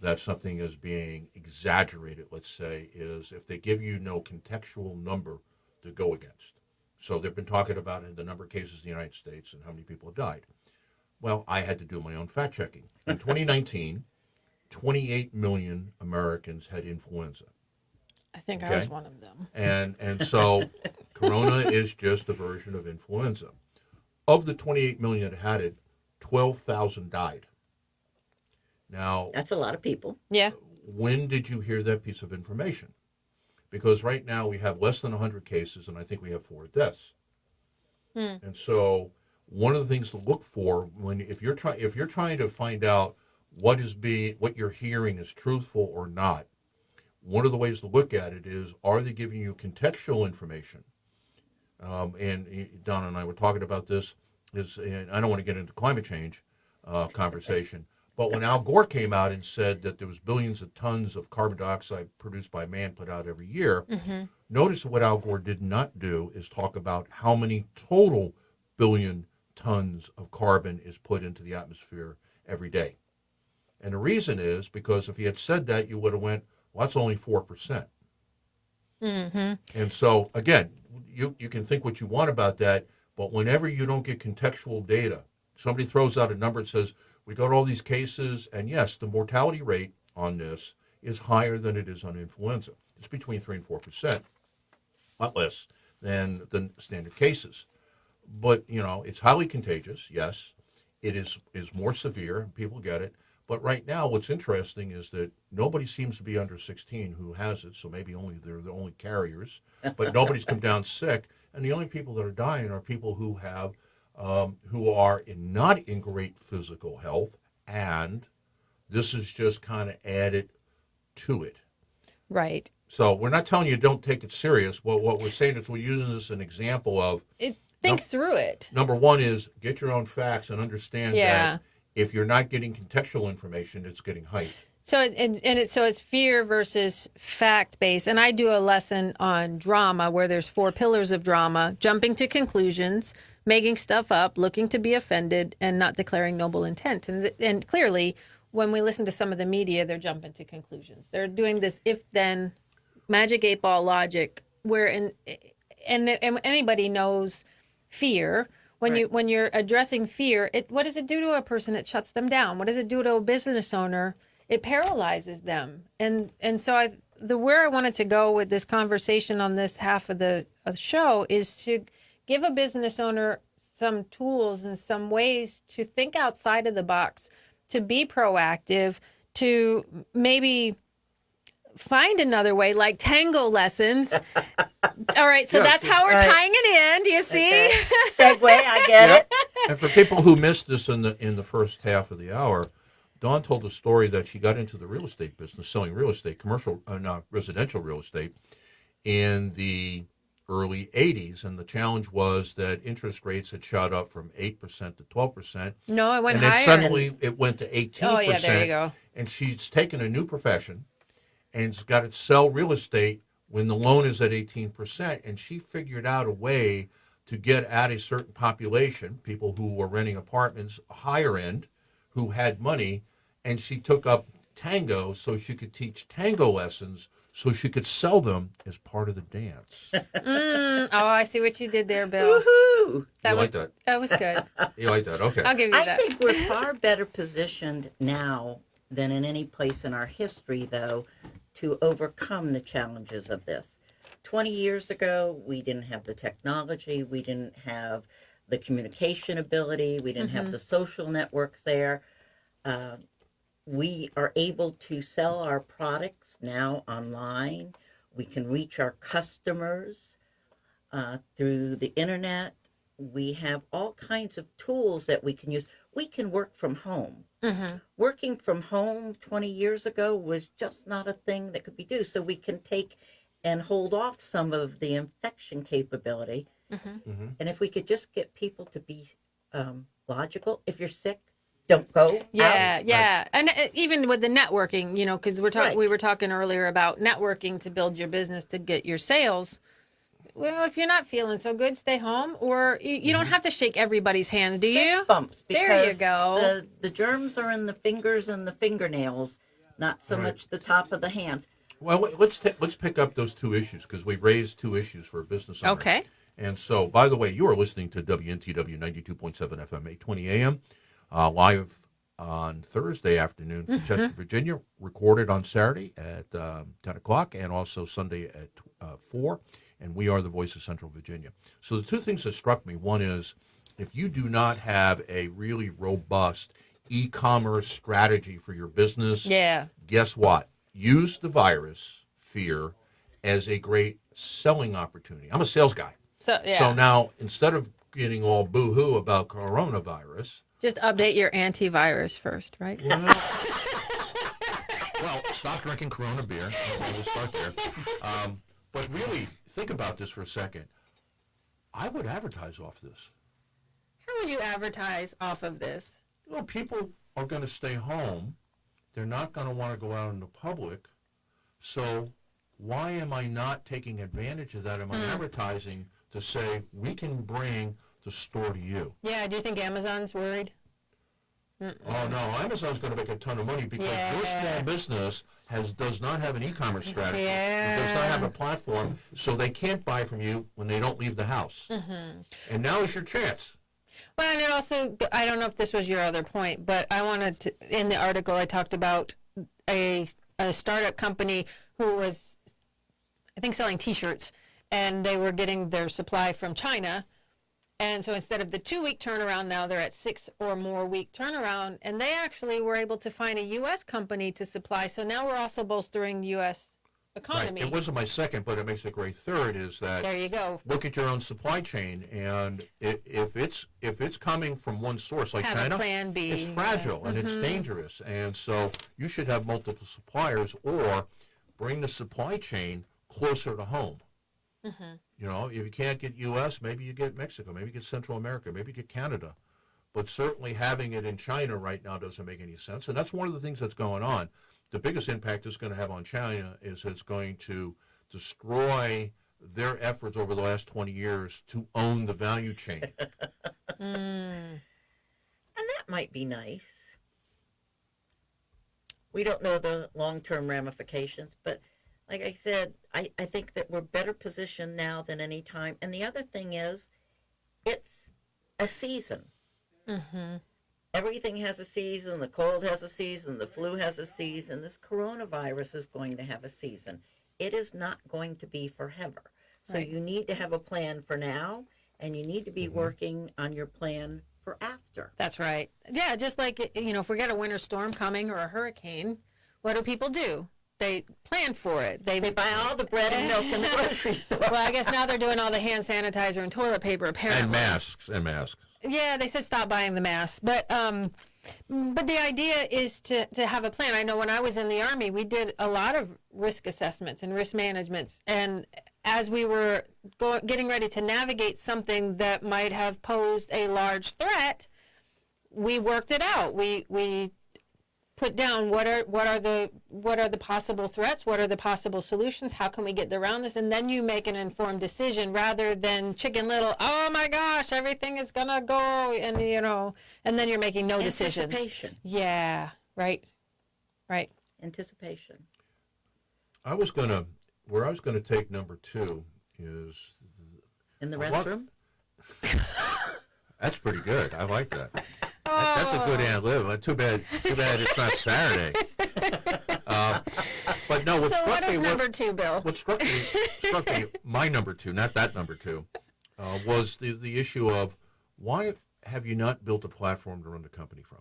S1: that something is being exaggerated, let's say, is if they give you no contextual number to go against. So they've been talking about the number of cases in the United States and how many people have died. Well, I had to do my own fact checking. In 2019, 28 million Americans had influenza.
S3: I think I
S1: Okay.
S3: was one of them.
S1: And so Corona is just a version of influenza. Of the 28 million that had it, 12,000 died. Now,
S2: That's a lot of people.
S3: Yeah.
S1: when did you hear that piece of information? Because right now we have less than 100 cases, and I think we have 4 deaths. And so one of the things to look for if you're trying to find out what you're hearing is truthful or not, one of the ways to look at it is, are they giving you contextual information? And Dawne and I were talking about this. And I don't want to get into climate change conversation, but when Al Gore came out and said that there was billions of tons of carbon dioxide produced by man put out every year, notice what Al Gore did not do is talk about how many total billion tons of carbon is put into the atmosphere every day. And the reason is because if he had said that, you would have went, well, that's only 4%. And so, again, you can think what you want about that, but whenever you don't get contextual data, somebody throws out a number and says, we got all these cases, and yes, the mortality rate on this is higher than it is on influenza. It's between 3 and 4%, a lot less than the standard cases. But, it's highly contagious, yes. It is more severe, people get it. But right now, what's interesting is that nobody seems to be under 16 who has it, so maybe they're the only carriers. But nobody's come down sick, and the only people that are dying are people who are not in great physical health, and this is just kind of added to it.
S3: Right.
S1: So we're not telling you don't take it serious. What we're saying is we're using this as an example of
S3: Think through it.
S1: number one is get your own facts and understand that if you're not getting contextual information, it's getting hype.
S3: So it's fear versus fact based. And I do a lesson on drama where there's 4 pillars of drama: jumping to conclusions, making stuff up, looking to be offended, and not declaring noble intent. And clearly, when we listen to some of the media, they're jumping to conclusions. They're doing this if-then magic 8-ball logic, where and anybody knows fear. When you're addressing fear, what does it do to a person? It shuts them down. What does it do to a business owner? It paralyzes them. And so where I wanted to go with this conversation on this half of the show is to give a business owner some tools and some ways to think outside of the box, to be proactive, to maybe find another way, like tango lessons. All right, so that's how we're tying it in. Do you see?
S2: Okay. Segue, I get it.
S1: And for people who missed this in the first half of the hour, Dawne told a story that she got into the real estate business, selling real estate, residential real estate, in the early 80s, and the challenge was that interest rates had shot up from 8% to 12%.
S3: No, it went
S1: And then
S3: higher.
S1: suddenly it went to 18%.
S3: Oh, yeah, there you go.
S1: And she's taken a new profession and has got to sell real estate when the loan is at 18%. And she figured out a way to get at a certain population, people who were renting apartments, higher end, who had money. And she took up tango so she could teach tango lessons so she could sell them as part of the dance.
S3: Oh, I see what you did there, Bill.
S2: Woohoo!
S1: You like that?
S3: That was good.
S1: You like that? Okay.
S3: I'll give you
S2: I
S3: that.
S2: think we're far better positioned now than in any place in our history, though, to overcome the challenges of this. 20 years ago, we didn't have the technology, we didn't have the communication ability, we didn't have the social networks there. We are able to sell our products now online. We can reach our customers through the internet. We have all kinds of tools that we can use. We can work from home. Working from home 20 years ago was just not a thing that could be done. So we can take and hold off some of the infection capability. And if we could just get people to be logical, if you're sick, don't go
S3: Yeah,
S2: out.
S3: yeah. And even with the networking, you know, because
S2: Right.
S3: we were talking earlier about networking to build your business to get your sales. Well, if you're not feeling so good, stay home, or you don't have to shake everybody's hands, do you?
S2: Fist bumps, because
S3: There you go.
S2: The germs are in the fingers and the fingernails, not so
S1: Right.
S2: much the top of the hands.
S1: Well, let's pick up those two issues because we've raised two issues for a business owner.
S3: Okay.
S1: And so, by the way, you are listening to WNTW 92.7 FM, 820 AM, live on Thursday afternoon from Chester, Virginia, recorded on Saturday at 10 o'clock and also Sunday at 4. And we are the voice of Central Virginia. So the two things that struck me, one is if you do not have a really robust e-commerce strategy for your business,
S3: Yeah.
S1: guess what? Use the virus fear as a great selling opportunity. I'm a sales guy.
S3: So yeah.
S1: So now, instead of getting all boo-hoo about coronavirus,
S3: Just update your antivirus first, right?
S1: well, stop drinking Corona beer. We'll start there. But really, think about this for a second. I would advertise off this.
S3: How would you advertise off of this?
S1: Well, people are going to stay home. They're not going to want to go out in the public. So why am I not taking advantage of that? Am I advertising to say we can bring the store to you?
S3: Yeah, do you think Amazon's worried?
S1: Oh no, Amazon's going to make a ton of money because your small business does not have an e-commerce strategy. It does not have a platform, so they can't buy from you when they don't leave the house. And now is your chance.
S3: Well, and it also, I don't know if this was your other point, but I wanted to, in the article I talked about a startup company who was, I think, selling T-shirts, and they were getting their supply from China. And so instead of the 2-week turnaround, now they're at 6 or more week turnaround. And they actually were able to find a U.S. company to supply. So now we're also bolstering the U.S. economy.
S1: Right. It wasn't my second, but it makes a great third. Is that
S3: There you go.
S1: look at your own supply chain, and if it's coming from one source like
S3: Have a
S1: China,
S3: plan B.
S1: it's fragile and it's dangerous, and so you should have multiple suppliers or bring the supply chain closer to home. You know, if you can't get U.S., maybe you get Mexico, maybe you get Central America, maybe you get Canada, but certainly having it in China right now doesn't make any sense, and that's one of the things that's going on. The biggest impact it's going to have on China is it's going to destroy their efforts over the last 20 years to own the value chain.
S2: And that might be nice. We don't know the long-term ramifications, but like I said, I think that we're better positioned now than any time. And the other thing is, it's a season. Everything has a season. The cold has a season. The flu has a season. This coronavirus is going to have a season. It is not going to be forever. So
S3: Right.
S2: you need to have a plan for now, and you need to be working on your plan for after.
S3: That's right. Yeah, just like, you know, if we get a winter storm coming or a hurricane, what do people do? They plan for it.
S2: They buy all the bread and milk in the grocery store.
S3: Well, I guess now they're doing all the hand sanitizer and toilet paper, apparently.
S1: And masks.
S3: Yeah, they said stop buying the masks. But the idea is to have a plan. I know when I was in the Army, we did a lot of risk assessments and risk managements. And as we were getting ready to navigate something that might have posed a large threat, we worked it out. We put down what are the possible threats, what are the possible solutions, how can we get around this, and then you make an informed decision rather than Chicken Little. Oh my gosh, everything is gonna go, and and then you're making no decisions.
S2: Anticipation.
S3: Yeah, right.
S2: Anticipation.
S1: Where I was gonna take number 2 is
S2: In the
S1: I want-
S2: restroom?
S1: that's pretty good. I like that. That's a good ad lib. Too bad it's not Saturday. But no,
S3: So what is number 2, Bill?
S1: What struck me, my number 2, not that number 2, was the issue of why have you not built a platform to run the company from?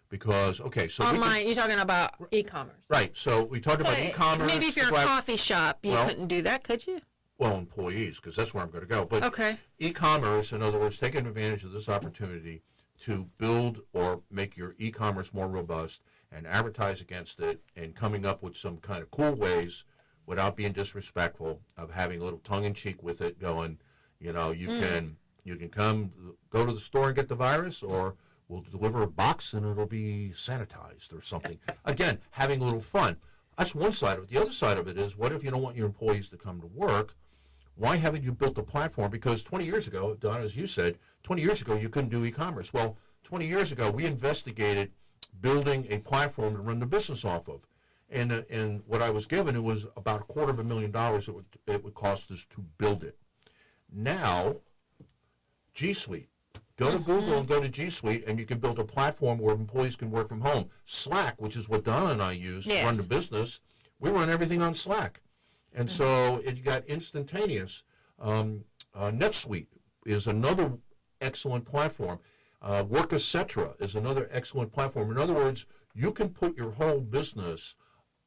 S1: Because, okay, so
S3: Online, you're talking about e-commerce.
S1: right, so we talked about e-commerce.
S3: Maybe if you're a coffee shop, you couldn't do that, could you?
S1: Well, employees, because that's where I'm going to go. But
S3: Okay.
S1: e-commerce, in other words, taking advantage of this opportunity to build or make your e-commerce more robust and advertise against it and coming up with some kind of cool ways without being disrespectful of having a little tongue-in-cheek with it going, you can come, go to the store and get the virus, or we'll deliver a box and it'll be sanitized or something. Again, having a little fun. That's one side of it. The other side of it is, what if you don't want your employees to come to work? Why haven't you built a platform? Because 20 years ago, Dawne, as you said, 20 years ago you couldn't do e-commerce. Well, 20 years ago we investigated building a platform to run the business off of. And what I was given, it was about $250,000 it would cost us to build it. Now, G Suite. Go to Google and go to G Suite, and you can build a platform where employees can work from home. Slack, which is what Dawne and I use to run the business, we run everything on Slack. And so you got instantaneous. NetSuite is another excellent platform. Workacetra is another excellent platform. In other words, you can put your whole business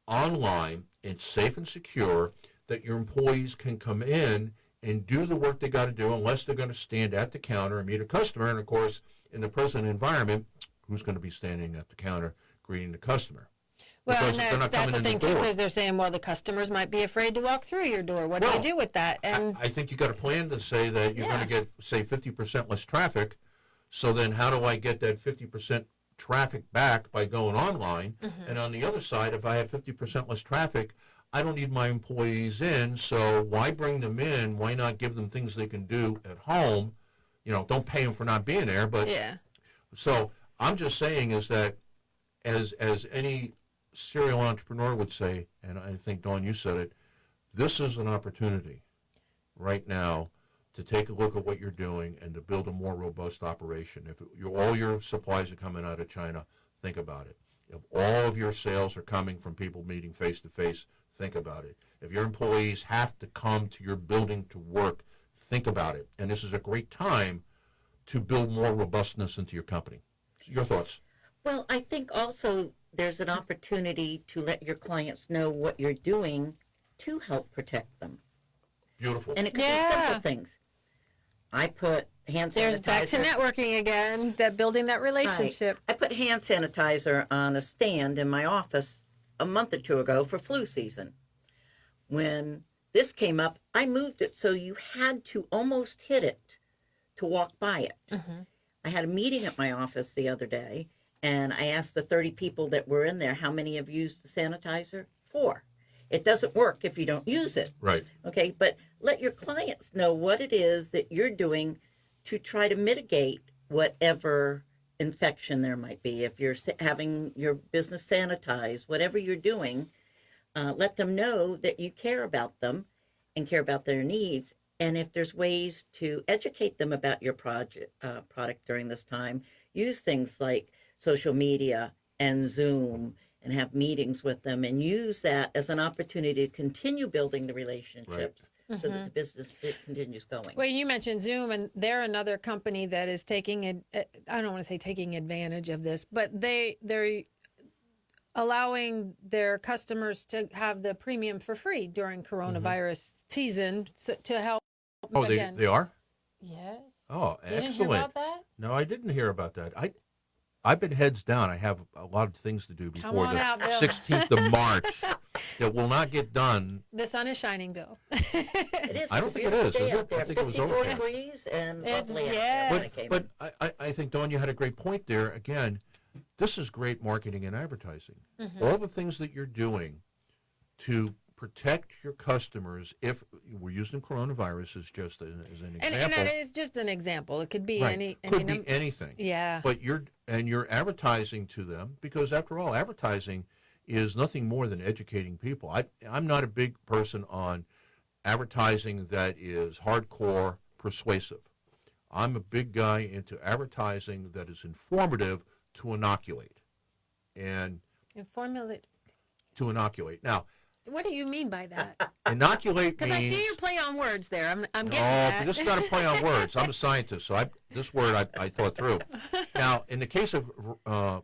S1: online and safe and secure that your employees can come in and do the work they got to do unless they're going to stand at the counter and meet a customer. And, of course, in the present environment, who's going to be standing at the counter greeting the customer?
S3: Well,
S1: Because
S3: and
S1: they're not
S3: that's
S1: coming
S3: the
S1: in
S3: thing,
S1: the
S3: too,
S1: door.
S3: because they're saying, well, the customers might be afraid to walk through your door. What do
S1: Well,
S3: you do with that? And
S1: I think you got a plan to say that you're going to get, say, 50% less traffic. So then how do I get that 50% traffic back by going online? And on the other side, if I have 50% less traffic, I don't need my employees in. So why bring them in? Why not give them things they can do at home? Don't pay them for not being there. But
S3: yeah.
S1: so I'm just saying is that as any serial entrepreneur would say, and I think, Dawne, you said it, this is an opportunity right now to take a look at what you're doing and to build a more robust operation. If all your supplies are coming out of China, think about it. If all of your sales are coming from people meeting face-to-face, think about it. If your employees have to come to your building to work, think about it. And this is a great time to build more robustness into your company. Your thoughts?
S2: Well, I think also there's an opportunity to let your clients know what you're doing to help protect them.
S1: Beautiful.
S2: And it could be simple things. I put hand sanitizer.
S3: There's back to networking again, that building that relationship.
S2: I put hand sanitizer on a stand in my office a month or two ago for flu season. When this came up, I moved it so you had to almost hit it to walk by it. I had a meeting at my office the other day, and I asked the 30 people that were in there, how many have used the sanitizer? 4. It doesn't work if you don't use it.
S1: Right.
S2: Okay, but let your clients know what it is that you're doing to try to mitigate whatever infection there might be. If you're having your business sanitized, whatever you're doing, let them know that you care about them and care about their needs. And if there's ways to educate them about your product during this time, use things like social media and Zoom and have meetings with them and use that as an opportunity to continue building the relationships so that the business continues going.
S3: Well, you mentioned Zoom, and they're another company that is taking, I don't want to say taking advantage of this, but they're allowing their customers to have the premium for free during coronavirus season to help.
S1: Oh,
S3: again.
S1: they are?
S3: Yes.
S1: Oh,
S3: You didn't
S1: excellent.
S3: hear about that?
S1: No, I didn't hear about that. I've been heads down. I have a lot of things to do
S3: Come
S1: before
S3: on
S1: the
S3: out, Bill.
S1: 16th of March that will not get done.
S3: The sun is shining, Bill.
S2: It is.
S1: I don't
S2: It's a
S1: think it
S2: beautiful
S1: is,
S2: day
S1: is it?
S2: out there.
S1: I think it was
S2: 54
S1: overcast.
S2: degrees and
S3: It's-
S2: lovely out
S3: yes.
S2: there when I came
S1: But
S2: in.
S1: I think, Dawn, you had a great point there. Again, this is great marketing and advertising.
S3: Mm-hmm.
S1: All the things that you're doing to protect your customers, if we're using coronavirus as just as an example.
S3: And that is just an example. It could be
S1: right.
S3: any
S1: Could
S3: num-
S1: be anything.
S3: Yeah.
S1: But you're advertising to them because, after all, advertising is nothing more than educating people. I'm not a big person on advertising that is hardcore persuasive. I'm a big guy into advertising that is informative to inoculate. And
S3: And formulate.
S1: to inoculate. Now,
S3: What do you mean by that?
S1: inoculate
S3: Because I
S1: means...
S3: see your play on words there. I'm getting
S1: No,
S3: that.
S1: but this has got to play on words. I'm a scientist, so this word I thought through. Now, in the case of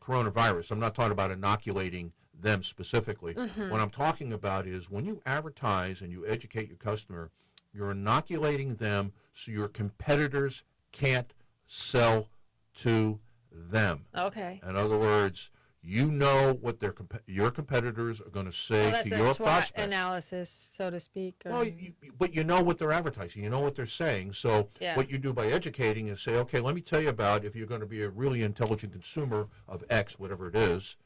S1: coronavirus, I'm not talking about inoculating them specifically.
S3: Mm-hmm.
S1: What I'm talking about is when you advertise and you educate your customer, you're inoculating them so your competitors can't sell to them.
S3: Okay.
S1: In other words, you know what your competitors are going to say
S3: So that's
S1: to
S3: a
S1: your
S3: SWOT
S1: prospects.
S3: analysis, so to speak. Or...
S1: Well, but you know what they're advertising. You know what they're saying. So
S3: Yeah.
S1: what you do by educating is say, okay, let me tell you about if you're going to be a really intelligent consumer of X, whatever it is,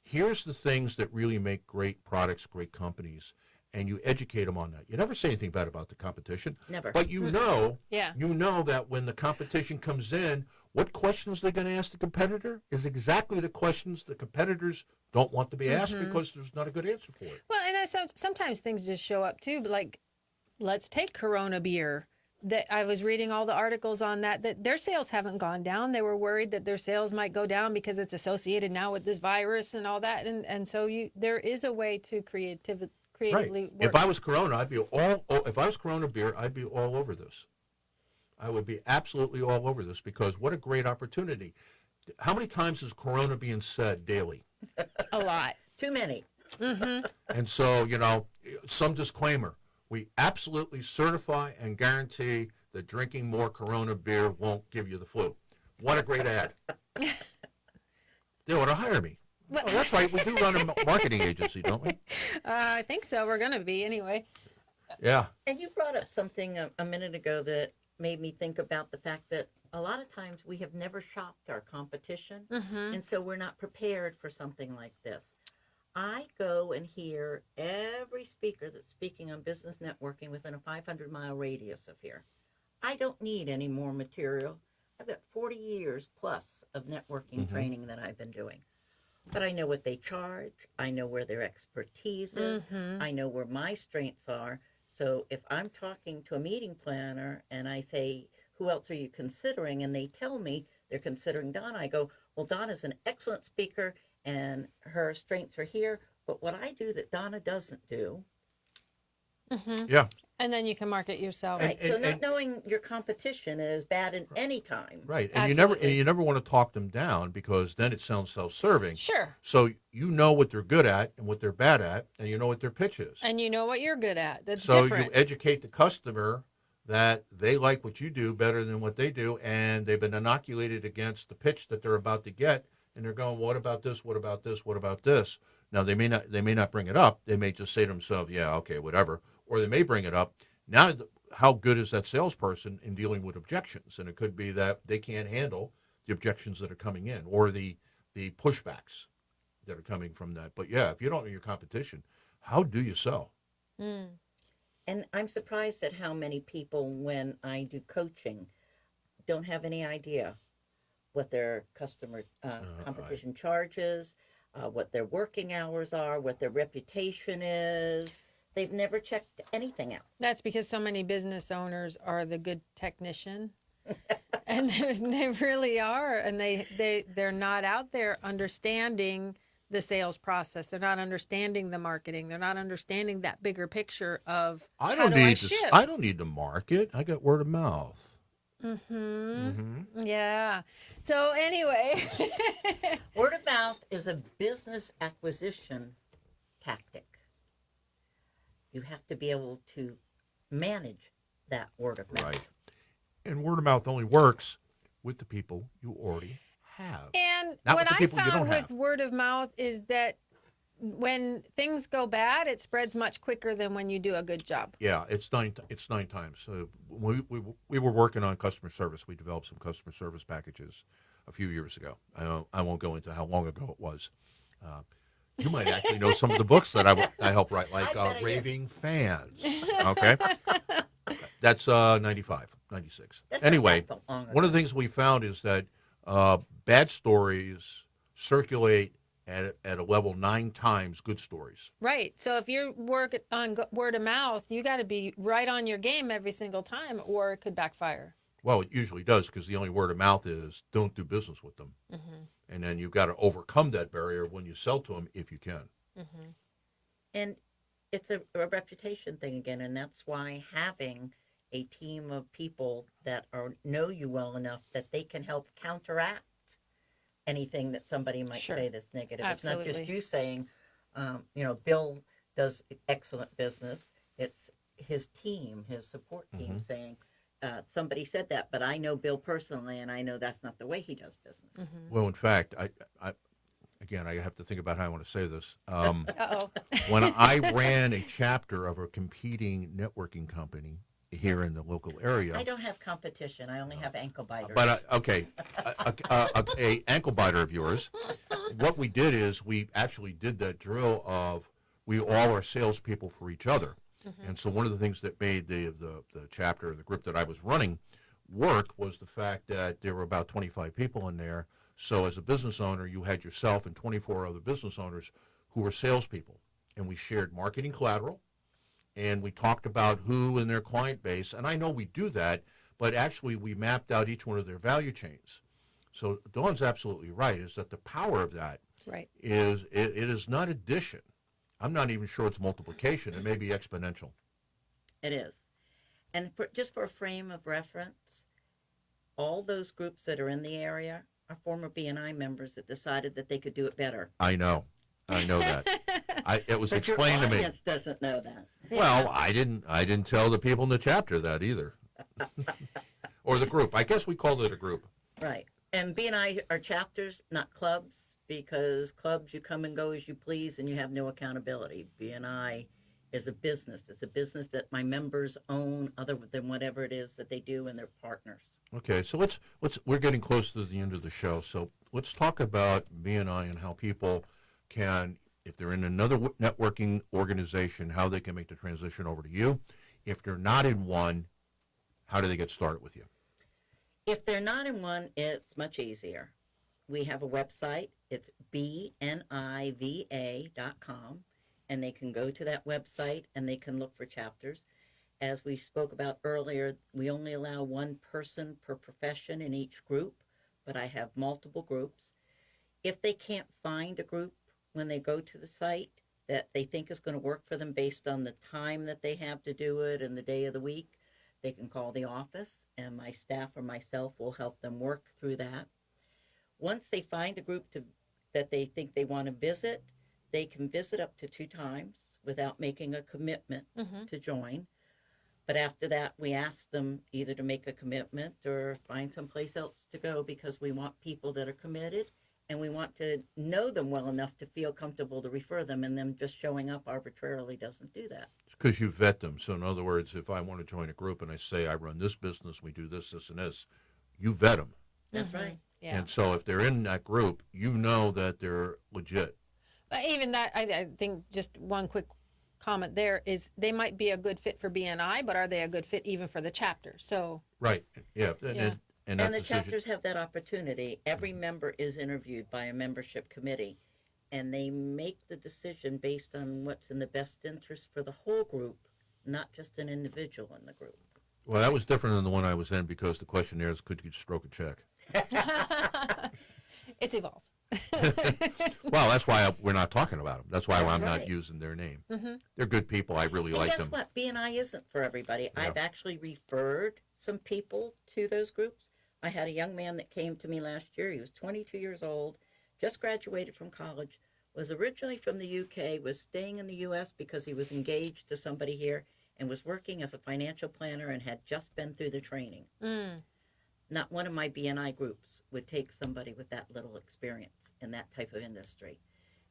S1: here's the things that really make great products, great companies, and you educate them on that. You never say anything bad about the competition.
S2: Never.
S1: But you know,
S3: Yeah.
S1: you know that when the competition comes in, what questions they're going to ask the competitor is exactly the questions the competitors don't want to be asked
S3: Mm-hmm.
S1: because there's not a good answer for it.
S3: Well, and sometimes things just show up too. But like, let's take Corona beer. That I was reading all the articles on that their sales haven't gone down. They were worried that their sales might go down because it's associated now with this virus and all that. And so there is a way to creatively
S1: Right.
S3: work.
S1: If I was Corona, if I was Corona beer, I'd be all over this. I would be absolutely all over this because what a great opportunity. How many times is Corona being said daily?
S3: A lot.
S2: Too many.
S1: And so, some disclaimer. We absolutely certify and guarantee that drinking more Corona beer won't give you the flu. What a great ad. They ought to hire me.
S3: Well-
S1: Oh, that's right. We do run a marketing agency, don't we?
S3: I think so. We're going to be anyway.
S1: Yeah.
S2: And you brought up something a minute ago that made me think about the fact that a lot of times we have never shopped our competition, and so we're not prepared for something like this. I go and hear every speaker that's speaking on business networking within a 500-mile radius of here. I don't need any more material. I've got 40 years plus of networking training that I've been doing. But I know what they charge. I know where their expertise is. I know where my strengths are. So if I'm talking to a meeting planner and I say, who else are you considering? And they tell me they're considering Dawne, I go, well, Dawne is an excellent speaker and her strengths are here. But what I do that Dawne doesn't do.
S1: Yeah.
S3: And then you can market yourself.
S2: Right. So not
S1: and-
S2: knowing your competition is bad in any time.
S1: Right. And
S3: Absolutely.
S1: you never want to talk them down because then it sounds self-serving.
S3: Sure.
S1: So you know what they're good at and what they're bad at, and you know what their pitch is.
S3: And you know what you're good at. That's
S1: So
S3: different.
S1: you educate the customer that they like what you do better than what they do, and they've been inoculated against the pitch that they're about to get, and they're going, "What about this? What about this? What about this?" Now they may not bring it up. They may just say to themselves, "Yeah, okay, whatever," or they may bring it up. Now, how good is that salesperson in dealing with objections? And it could be that they can't handle the objections that are coming in or the pushbacks that are coming from that. But yeah, if you don't know your competition, how do you sell?
S2: And I'm surprised at how many people, when I do coaching, don't have any idea what their customer competition charges, what their working hours are, what their reputation is. They've never checked anything out.
S3: That's because so many business owners are the good technician. And they really are. And they're not out there understanding the sales process. They're not understanding the marketing. They're not understanding that bigger picture of
S1: I
S3: how
S1: don't
S3: do I
S1: need
S3: ship.
S1: to. I don't need to market. I got word of mouth.
S3: Yeah. So anyway,
S2: Word of mouth is a business acquisition tactic. You have to be able to manage that word of mouth.
S1: Right. And word of mouth only works with the people you already have.
S3: And
S1: Not
S3: what
S1: with the
S3: I
S1: people you
S3: found
S1: don't
S3: with
S1: have.
S3: word of mouth is that when things go bad, it spreads much quicker than when you do a good job.
S1: Yeah, it's nine times. We were working on customer service. We developed some customer service packages a few years ago. I won't go into how long ago it was. You might actually know some of the books that I helped write, like
S2: I bet I do.
S1: Raving Fans. Okay, that's 95, 96.
S2: That's
S1: Anyway,
S2: not that long ago.
S1: one of the things we found is that bad stories circulate at a level 9 times good stories.
S3: Right. So if you work on word of mouth, you got to be right on your game every single time, or it could backfire.
S1: Well, it usually does, because the only word of mouth is don't do business with them. And then you've got to overcome that barrier when you sell to them, if you can.
S2: And it's a reputation thing again, and that's why having a team of people that know you well enough that they can help counteract anything that somebody might
S3: Sure.
S2: say that's negative. It's not just
S3: Absolutely.
S2: you saying, Bill does excellent business. It's his team, his support team saying, somebody said that, but I know Bill personally, and I know that's not the way he does business.
S1: Well, in fact, again, I have to think about how I want to say this.
S3: Uh-oh.
S1: When I ran a chapter of a competing networking company here in the local area,
S2: I don't have competition. I only have ankle biters.
S1: but okay, a ankle biter of yours. What we did is we actually did that drill of we all are salespeople for each other, and so one of the things that made the chapter, the group that I was running, work was the fact that there were about 25 people in there. So as a business owner, you had yourself and 24 other business owners who were salespeople, and we shared marketing collateral. And we talked about who in their client base, and I know we do that, but actually we mapped out each one of their value chains. So Dawn's absolutely right, is that the power of that
S3: Right.
S1: is it is not addition. I'm not even sure it's multiplication. It may be exponential.
S2: It is. And just for a frame of reference, all those groups that are in the area are former BNI members that decided that they could do it better.
S1: I know that. It was
S2: But your
S1: explained to me.
S2: audience doesn't know that.
S1: Well, I didn't tell the people in the chapter that either, or the group. I guess we called it a group.
S2: Right. And BNI are chapters, not clubs, because clubs you come and go as you please and you have no accountability. BNI is a business. It's a business that my members own, other than whatever it is that they do, and they're partners.
S1: Okay, so let's we're getting close to the end of the show, so let's talk about BNI and how people can, if they're in another networking organization, how they can make the transition over to you. If they're not in one, how do they get started with you?
S2: If they're not in one, it's much easier. We have a website. It's bniva.com, and they can go to that website and they can look for chapters. As we spoke about earlier, we only allow one person per profession in each group, but I have multiple groups. If they can't find a group when they go to the site that they think is going to work for them based on the time that they have to do it and the day of the week, they can call the office, and my staff or myself will help them work through that. Once they find a group that they think they want to visit, they can visit up to 2 times without making a commitment to join. But after that, we ask them either to make a commitment or find someplace else to go, because we want people that are committed, and we want to know them well enough to feel comfortable to refer them, and them just showing up arbitrarily doesn't do that.
S1: It's because you vet them. So in other words, if I want to join a group and I say I run this business, we do this, this, and this, you vet them.
S2: That's right.
S3: Yeah.
S1: And so if they're in that group, you know that they're legit.
S3: But even that, I think just one quick comment there is they might be a good fit for BNI, but are they a good fit even for the chapter? So
S1: Right. Yeah.
S3: Yeah.
S1: And that
S2: And the
S1: decision.
S2: chapters have that opportunity. Every member is interviewed by a membership committee, and they make the decision based on what's in the best interest for the whole group, not just an individual in the group.
S1: Well, that was different than the one I was in, because the questionnaire is, could you stroke a check?
S3: it's evolved.
S1: Well, that's why we're not talking about them. That's why
S2: That's
S1: I'm
S2: right.
S1: not using their name. They're good people. I really
S2: And
S1: like
S2: guess
S1: them.
S2: what? BNI isn't for everybody.
S1: Yeah.
S2: I've actually referred some people to those groups. I had a young man that came to me last year. He was 22 years old, just graduated from college, was originally from the UK, was staying in the US because he was engaged to somebody here, and was working as a financial planner and had just been through the training. not one of my BNI groups would take somebody with that little experience in that type of industry.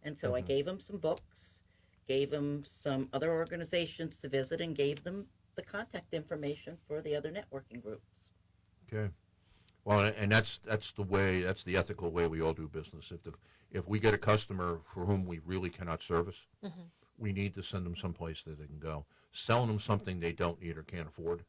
S2: And so I gave them some books, gave them some other organizations to visit, and gave them the contact information for the other networking groups.
S1: Okay. Well, and that's the way, that's the ethical way we all do business. If we get a customer for whom we really cannot service, we need to send them someplace that they can go. Selling them something they don't need or can't afford.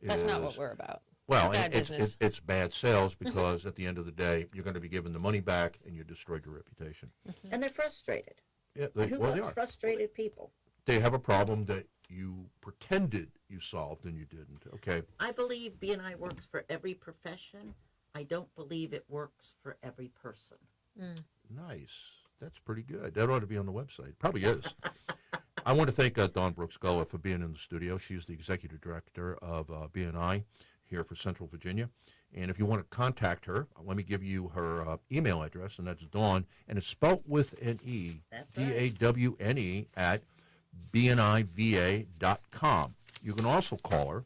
S3: That's not what we're about.
S1: Well,
S3: Bad business.
S1: it's bad sales because at the end of the day, you're going to be giving the money back and you destroyed your reputation.
S2: And they're frustrated.
S1: Yeah,
S2: And who
S1: well, they
S2: wants
S1: are.
S2: frustrated people?
S1: They have a problem that you pretended you solved and you didn't. Okay.
S2: I believe BNI works for every profession. I don't believe it works for every person.
S1: Nice. That's pretty good. That ought to be on the website. Probably is. I want to thank Dawne Gulla for being in the studio. She's the executive director of BNI here for Central Virginia. And if you want to contact her, let me give you her email address, and that's Dawne, and it's spelled with an E,
S2: That's right.
S1: D-A-W-N-E, at bniva.com. You can also call her.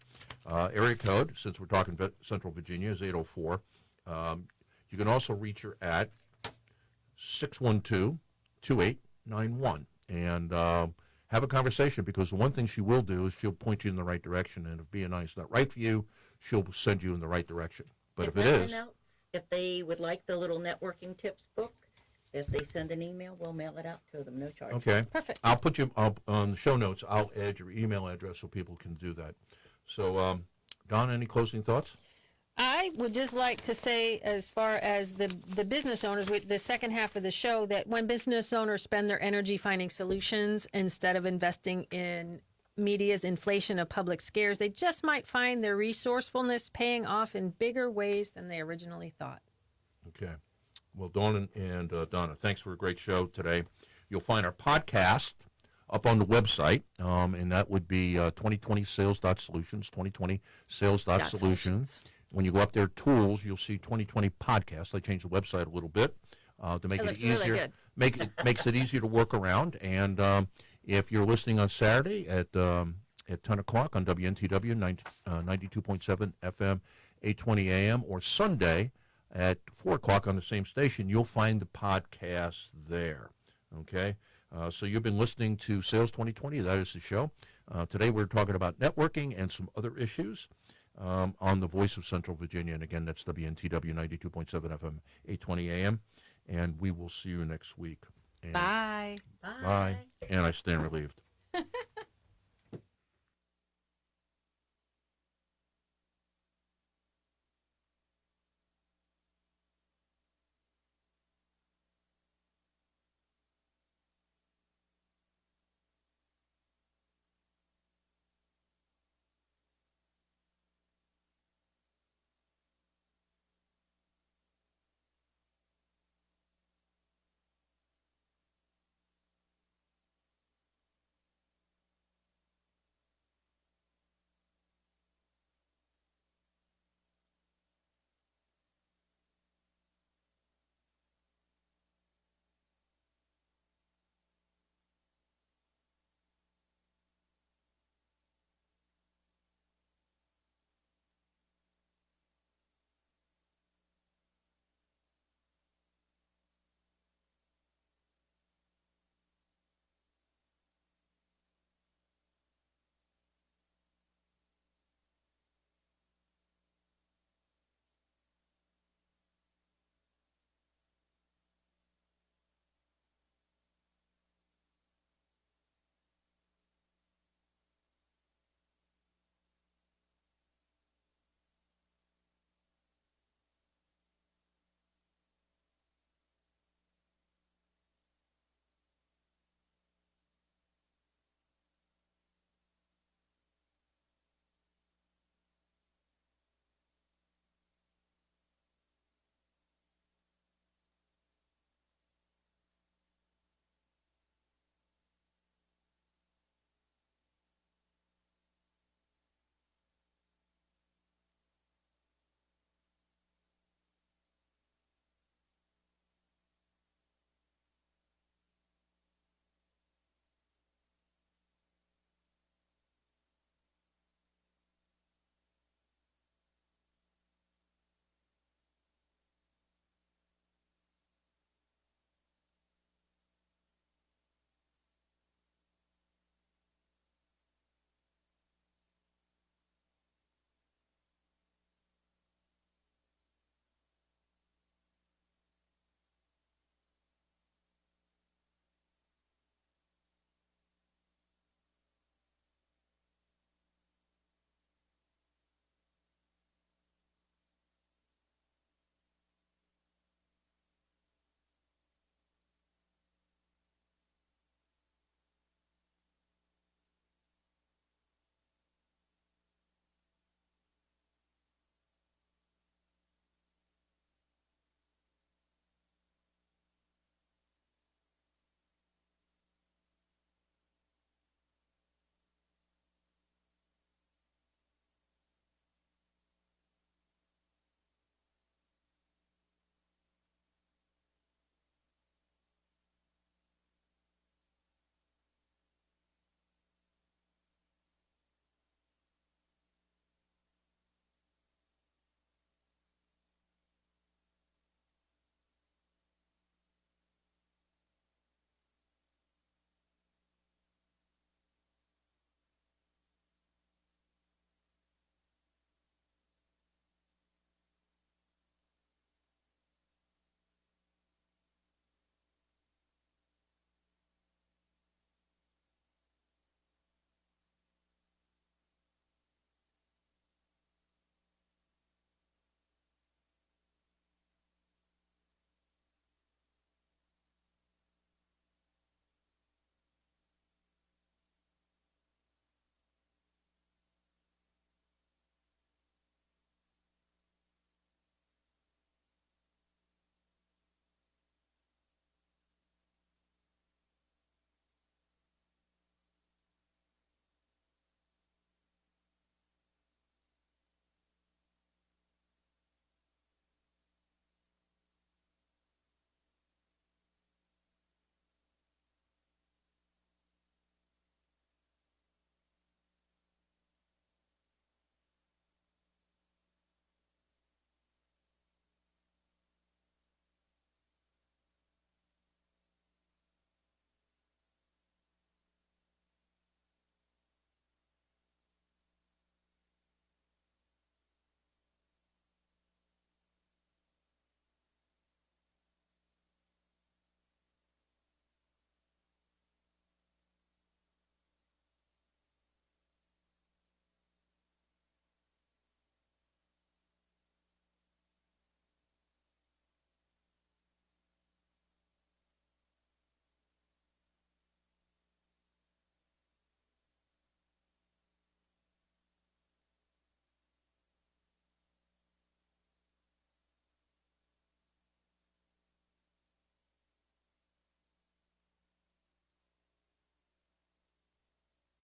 S1: Area code, since we're talking Central Virginia, is 804. You can also reach her at 612-2891. And have a conversation, because the one thing she will do is she'll point you in the right direction. And if BNI is not right for you, she'll send you in the right direction. But if it
S2: nothing
S1: is,
S2: else, if they would like the little networking tips book, if they send an email, we'll mail it out to them, no charge.
S1: okay.
S3: Perfect.
S1: I'll put you on the show notes. I'll add your email address so people can do that. So, Don, any closing thoughts?
S3: I would just like to say, as far as the business owners, with the second half of the show, that when business owners spend their energy finding solutions instead of investing in media's inflation of public scares, they just might find their resourcefulness paying off in bigger ways than they originally thought.
S1: Okay. Well, Dawn and Donna, thanks for a great show today. You'll find our podcast up on the website, and that would be 2020 Sales.Solutions, 2020 Sales.Solutions. When you go up there, tools, you'll see 2020 podcast. I changed the website a little bit to make
S3: It
S1: it
S3: looks really
S1: easier.
S3: good.
S1: Makes it easier to work around. And if you're listening on Saturday at 10 o'clock on WNTW 92.7 FM, 820 AM, or Sunday at 4 o'clock on the same station, you'll find the podcast there. Okay? So you've been listening to Sales 2020. That is the show. Today we're talking about networking and some other issues on the Voice of Central Virginia. And again, that's WNTW 92.7 FM, 820 AM. And we will see you next week. And
S3: Bye.
S2: Bye.
S1: bye. And I stand relieved.